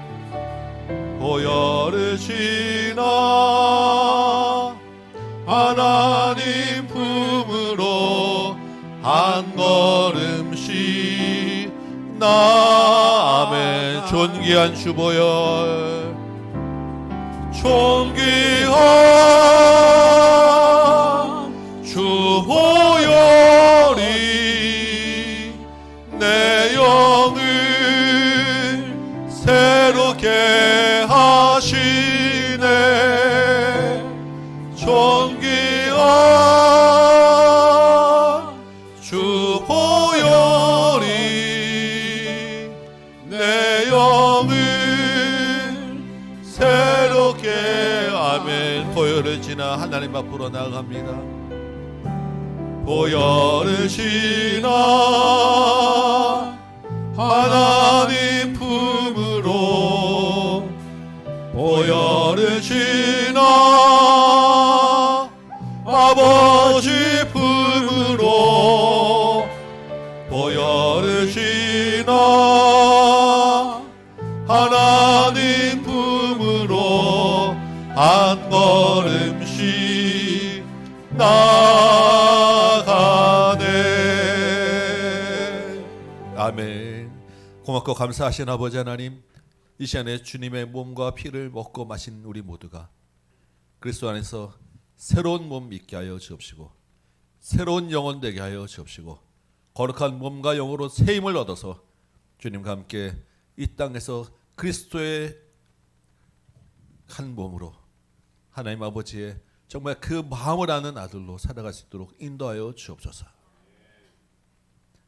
보혈을 지나 하나님 품으로 한 걸음씩 나아멘. 존귀한 주보혈 존귀한 주보혈이 내 영을 새롭게 하시네. 존귀한 주보혈이 내 영을 새롭게 아멘. 보혈을 지나 하나님 앞으로 나아갑니다. 보혈을 지나 하나님 품으로 보혈을 지나 아버지 품으로 보혈을 지나 하나님 품으로 한 걸음씩 나가네. 아멘. 고맙고 감사하신 아버지 하나님, 이 시간에 주님의 몸과 피를 먹고 마신 우리 모두가 그리스도 안에서 새로운 몸 있게 하여 주옵시고 새로운 영혼 되게 하여 주옵시고 거룩한 몸과 영으로 새 힘을 얻어서 주님과 함께 이 땅에서 그리스도의 한 몸으로 하나님 아버지의 정말 그 마음을 아는 아들로 살아갈 수 있도록 인도하여 주옵소서.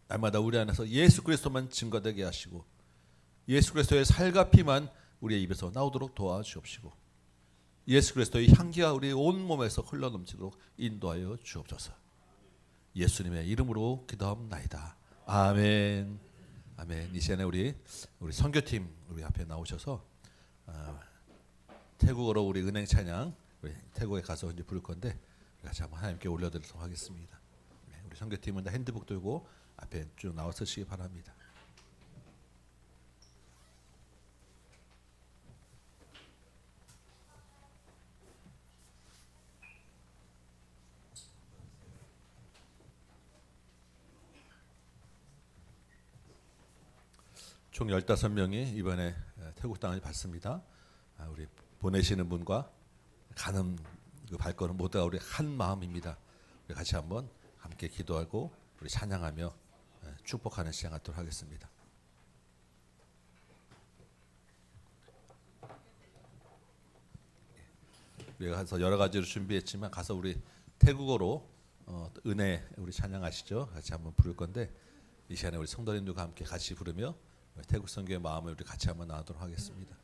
날마다 우리 안에서 예수 그리스도만 증거되게 하시고 예수 그리스도의 살과 피만 우리의 입에서 나오도록 도와주옵시고 예수 그리스도의 향기가 우리 온 몸에서 흘러넘치도록 인도하여 주옵소서. 예수님의 이름으로 기도합나이다. 아멘. 아멘. 이 시간에 우리 선교팀 우리 앞에 나오셔서 태국어로 우리 은행 찬양 우리 태국에 가서 이제 부를 건데 같이 한번 하나님께 올려드리도록 하겠습니다. 우리 선교팀은 다 핸드북 들고 앞에 쭉 나와 서시기 바랍니다. 총 15명이 이번에 태국 땅을 받습니다. 우리 보내시는 분과 가는 그 발걸음 모두가 우리 한 마음입니다. 우리 같이 한번 함께 기도하고 우리 찬양하며 축복하는 시간 갖도록 하겠습니다. 우리가 가서 여러 가지로 준비했지만 가서 우리 태국어로 은혜 우리 찬양하시죠. 같이 한번 부를 건데 이 시간에 우리 성도님들과 함께 같이 부르며 태국 선교의 마음을 우리 같이 한번 나누도록 하겠습니다.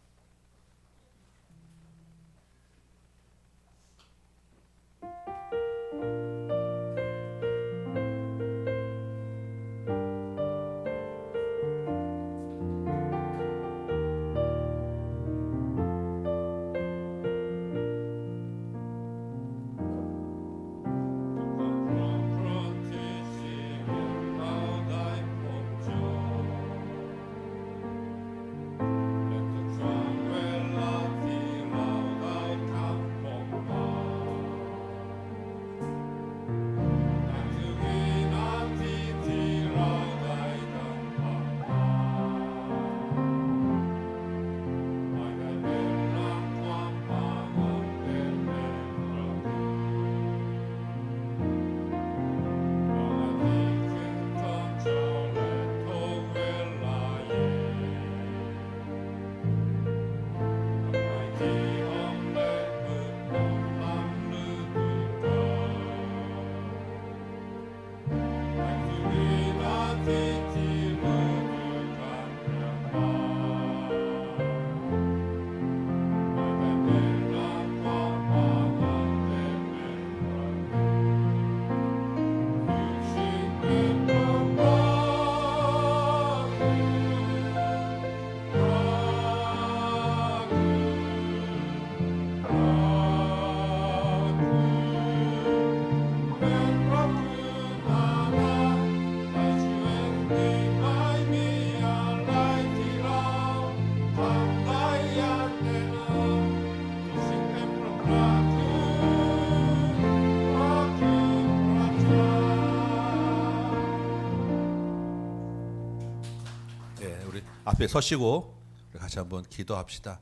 앞에 서시고 같이 한번 기도합시다.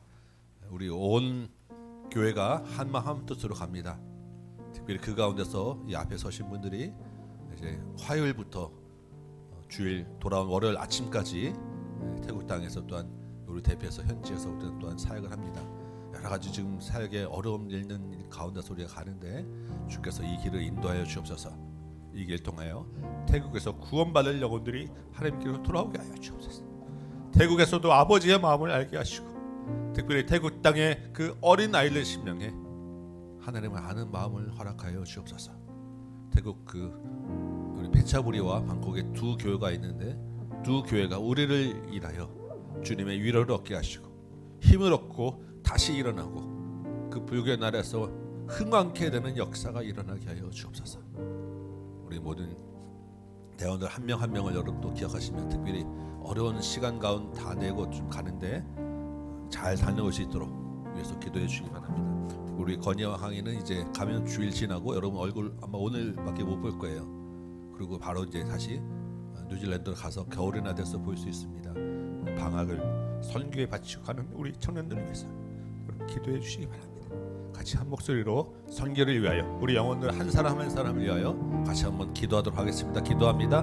우리 온 교회가 한마음 한뜻으로 갑니다. 특별히 그 가운데서 이 앞에 서신 분들이 이제 화요일부터 주일 돌아온 월요일 아침까지 태국 땅에서 또한 우리 대표에서 현지에서 우리는 또한 사역을 합니다. 여러 가지 지금 사역에 어려움 있는 가운데서 우리가 가는데 주께서 이 길을 인도하여 주옵소서. 이 길 통하여 태국에서 구원받을 영혼들이 하나님께로 돌아오게 하여 주옵소서. 태국에서도 아버지의 마음을 알게 하시고 특별히 태국 땅의 그 어린 아이들 심령에 하나님을 아는 마음을 허락하여 주옵소서. 태국 우리 페차부리와 방콕에 두 교회가 있는데 두 교회가 우리를 인하여 주님의 위로를 얻게 하시고 힘을 얻고 다시 일어나고 그 불교의 나라에서 흥왕케 되는 역사가 일어나게 하여 주옵소서. 우리 모든 대원들 한 명 한 명을 여러분도 기억하시면 특별히 어려운 시간 가운데 다 내고 좀 가는데 잘 다녀올 수 있도록 위해서 기도해 주시기 바랍니다. 우리 건희와 항이는 이제 가면 주일 지나고 여러분 얼굴 아마 오늘밖에 못 볼 거예요. 그리고 바로 이제 다시 뉴질랜드로 가서 겨울이나 돼서 볼 수 있습니다. 방학을 선교에 바치고 가는 우리 청년들을 위해서 기도해 주시기 바랍니다. 같이 한 목소리로 선교를 위하여 우리 영혼들 한 사람 한 사람을 위하여 같이 한번 기도하도록 하겠습니다. 기도합니다.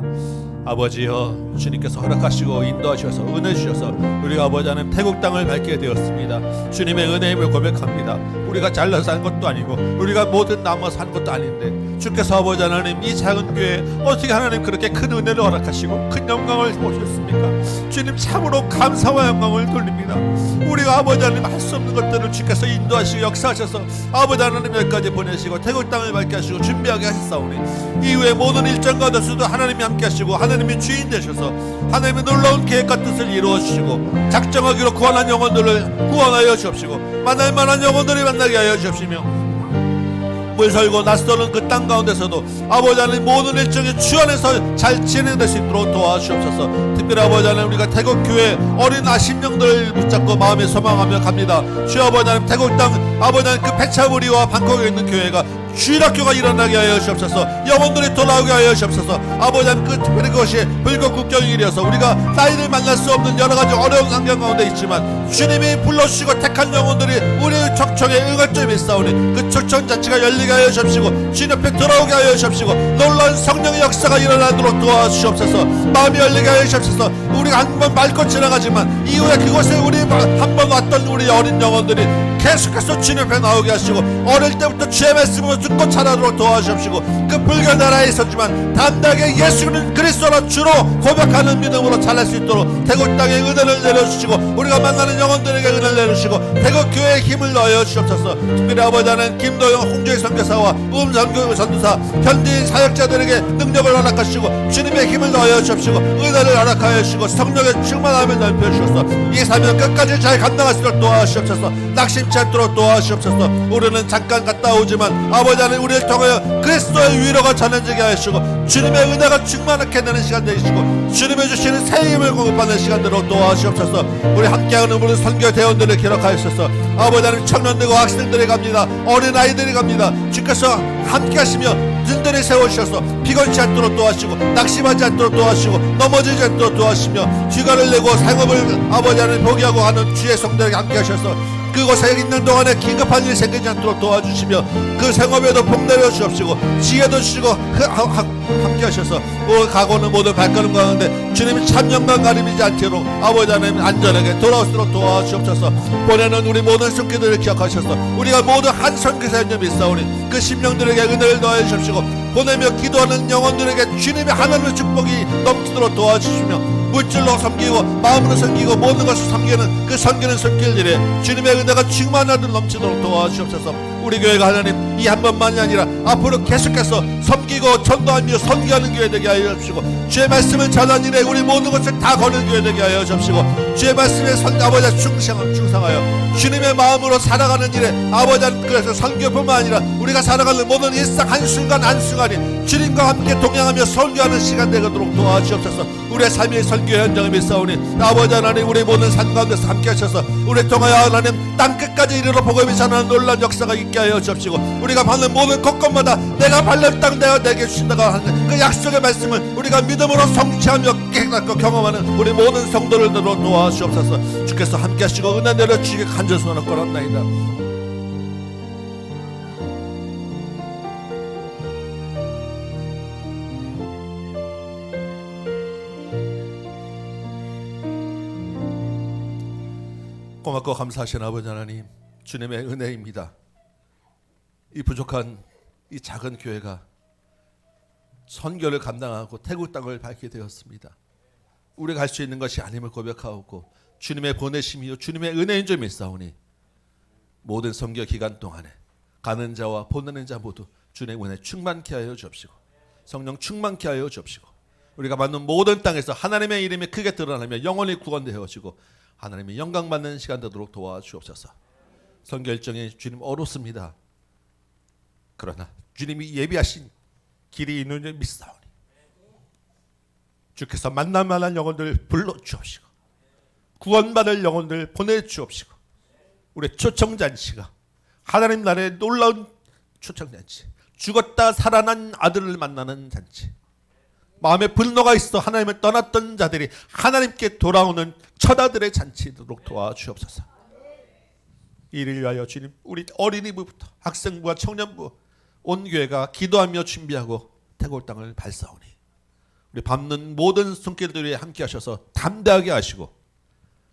아버지여, 주님께서 허락하시고 인도하셔서 은혜 주셔서 우리가 아버지 하나님 태국 땅을 밟게 되었습니다. 주님의 은혜임을 고백합니다. 우리가 잘나서 산 것도 아니고 우리가 모든 남아서 산 것도 아닌데 주께서 아버지 하나님 이 작은 교회에 어떻게 하나님 그렇게 큰 은혜를 허락하시고 큰 영광을 보셨습니까? 주님 참으로 감사와 영광을 돌립니다. 우리가 아버지 하나님 할 수 없는 것들을 주께서 인도하시고 역사하셔서 아버지 하나님 여기까지 보내시고 태국 땅을 밟게 하시고 준비하게 하셨사오니 이후에 모든 일정 가운데서도 하나님이 함께 하시고 하나님이 주인 되셔서 하나님의 놀라운 계획과 뜻을 이루어 주시고 작정하기로 구원한 영혼들을 구원하여 주옵시고 만날 만한 영혼들이 만나게 하여 주옵시며 물설고 낯설은 그 땅 가운데서도 아버지 하나님 모든 일정이 주 안에서 잘 진행될 수 있도록 도와주옵소서. 특별히 아버지 하나님 우리가 태국 교회 어린 아심령들을 붙잡고 마음에 소망하며 갑니다. 주 아버지 하나님 태국 땅 아버지 하나님 그 페차부리와 방콕에 있는 교회가 주일학교가 일어나게 하여 주옵소서. 영혼들이 돌아오게 하여 주옵소서. 아버지 하나님 그 특별히 그것이 불교 국경일이어서 우리가 나이를 만날 수 없는 여러 가지 어려운 환경 가운데 있지만 주님이 불러주시고 택한 영혼들이 우리의 척청에 응할 점이 있사오니 그 척청 자체가 열리게 하여 주옵시고 주님 옆에 돌아오게 하여 주옵시고 놀라운 성령의 역사가 일어나도록 도와주시옵소서. 마음이 열리게 하여 주옵소서. 우리가 한 번 밟고 지나가지만 이후에 그곳에 우리 한 번 왔던 우리 어린 영혼들이 계속해서 주님 옆에 나오게 하시고 어릴 때부터 주의 말씀을 듣고 자라도록 도와주옵시고 그 불교 나라에 있었지만 담대하게 예수는 그리스도라 주로 고백하는 믿음으로 자랄 수 있도록 태국 땅에 은혜를 내려주시고 우리가 만나는 영혼들에게 은혜를 내려주시고 태국 교회에 힘을 넣어 주옵소서. 특별히 아버지 하나님 김도영 홍주의 선교사와 음선교 전도사 현지인 사역자들에게 능력을 허락하시고 주님의 힘을 넣어 주옵시고 은혜를 허락하여 주시고 성령의 충만함을 넓혀 주셔서 이 사명 끝까지 잘 감당할 수 있도록 도와주시옵소서. 낙심치 않도록 도와주시옵소서. 우리는 잠깐 갔다 오지만 아버지 하나님 우리를 통하여 그리스도의 위로가 전해지게 하시고 주님의 은혜가 충만하게 되는 시간 되시고 주님의 주시는 새 힘을 공급받는 시간대로 도와주시옵소서. 우리 함께하는 우리 선교 대원들을 기록하셔서 아버지 하나님 청년들과 학생들이 갑니다. 어린아이들이 갑니다. 주께서 함께하시며 든든히 세워주셔서 피곤치 않도록 도와주시고 낙심하지 않도록 도와주시고 넘어지지 않도록 도와주시며 휴가를 내고 생업을 아버지 하나님 포기하고 하는 주의 성도에게 함께하셔서 그곳에 있는 동안에 긴급한 일이 생기지 않도록 도와주시며 그 생업에도 복 내려주옵시고 지혜도 주시고 함께 하셔서 가고는 모든 발걸음 가운데 주님이 참 영광 가리지 않도록 아버지 하나님 안전하게 돌아오도록 도와주옵소서. 보내는 우리 모든 손길들을 기억하셔서 우리가 모두 한 선교사인 점 있사오니 그 심령들에게 은혜를 더해 주십시고 보내며 기도하는 영혼들에게 주님의 하나님의 축복이 넘치도록 도와주시며 물질로 섬기고 마음으로 섬기고 모든 것을 섬기는 그 섬기는 손길들에 주님의 은혜가 충만하도록 넘치도록 도와주옵소서. 우리 교회가 하나님 이 한 번만이 아니라 앞으로 계속해서 섬기고 전도하며 선교하는 교회 되게 하여 주시고 주의 말씀을 전하는 일에 우리 모든 것을 다 거는 교회 되게 하여 주시고 주의 말씀에 아버지 충성하여 주님의 마음으로 살아가는 일에 아버지 그래서 선교뿐만 아니라 우리가 살아가는 모든 일상 한순간 한순간이 주님과 함께 동행하며 선교하는 시간 되도록 도와주옵소서. 우리의 삶의 선교 현장을 믿사오니 아버지 하나님 우리 모든 삶 가운데서 함께 하셔서 우리 통하여 하나님 땅끝까지 이르러 복음이 전하는 놀라운 역사가 있게 하여 주옵시고 우리가 받는 모든 것것마다 내가 밟는 땅 내게 주신다고 하는 그 약속의 말씀을 우리가 믿음으로 성취하며 깨닫고 경험하는 우리 모든 성도를 도와주옵소서. 주께서 함께 하시고 은혜 내려주시게 간절히 소원을 걸었나이다. 고맙고 감사하신 아버지 하나님, 주님의 은혜입니다. 이 부족한 이 작은 교회가 선교를 감당하고 태국 땅을 밟게 되었습니다. 우리가 할 수 있는 것이 아님을 고백하고 주님의 보내심이요 주님의 은혜인 줄 믿사오니 모든 선교 기간 동안에 가는 자와 보내는 자 모두 주님의 은혜 충만케 하여 주옵시고 성령 충만케 하여 주옵시고 우리가 받는 모든 땅에서 하나님의 이름이 크게 드러나며 영원히 구원되어지고 하나님의 영광 받는 시간 되도록 도와주옵소서. 선교 일정이 주님 어렵습니다. 그러나 주님이 예비하신 길이 있는 줄 믿사오니 주께서 만날 만한 영혼들 불러주옵시고 구원받을 영혼들 보내주옵시고 우리 초청잔치가 하나님 나라의 놀라운 초청잔치, 죽었다 살아난 아들을 만나는 잔치, 마음에 분노가 있어 하나님을 떠났던 자들이 하나님께 돌아오는 첫 아들의 잔치도록 도와주옵소서. 이를 위하여 주님 우리 어린이부부터 학생부와 청년부 온 교회가 기도하며 준비하고 태국 땅을 발사오니 우리 밟는 모든 손길들이 함께 하셔서 담대하게 하시고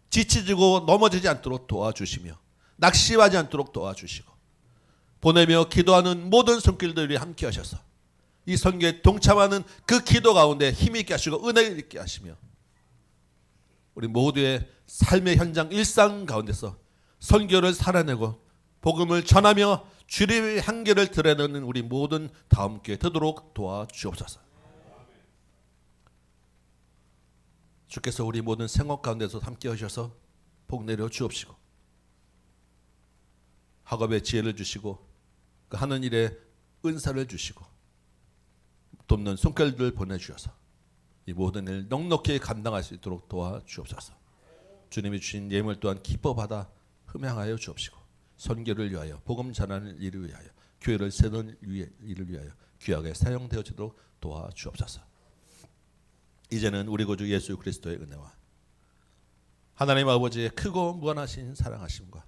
지치지고 넘어지지 않도록 도와주시며 낙심하지 않도록 도와주시고 보내며 기도하는 모든 손길들이 함께 하셔서 이 선교에 동참하는 그 기도 가운데 힘이 있게 하시고 은혜 있게 하시며 우리 모두의 삶의 현장 일상 가운데서 선교를 살아내고 복음을 전하며 주님의 향기를 드러내는 우리 모든 다음 교회 되도록 도와주옵소서. 주께서 우리 모든 생활 가운데서 함께 하셔서 복 내려 주옵시고 학업의 지혜를 주시고 그 하는 일에 은사를 주시고 돕는 손길들 보내주셔서 이 모든 일 넉넉히 감당할 수 있도록 도와주옵소서. 주님이 주신 예물 또한 기뻐 받아 흠양하여 주옵시고 선교를 위하여 복음 전하는 일을 위하여 교회를 세우는 일을 위하여 귀하게 사용되어지도록 도와주옵소서. 이제는 우리 구주 예수 그리스도의 은혜와 하나님 아버지의 크고 무한하신 사랑하심과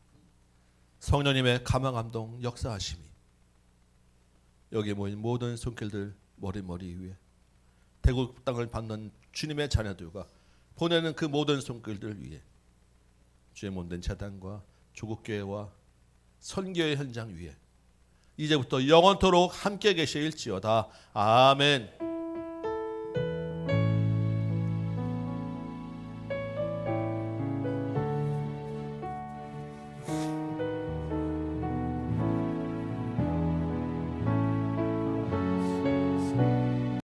성령님의 감화 감동 역사하심이 여기 모인 모든 손길들 머리 위에 태국 땅을 받는 주님의 자녀들과 보내는 그 모든 손길들 위에 주의 몸된 재단과 조국교회와 선교의 현장 위에 이제부터 영원토록 함께 계실지어다. 아멘.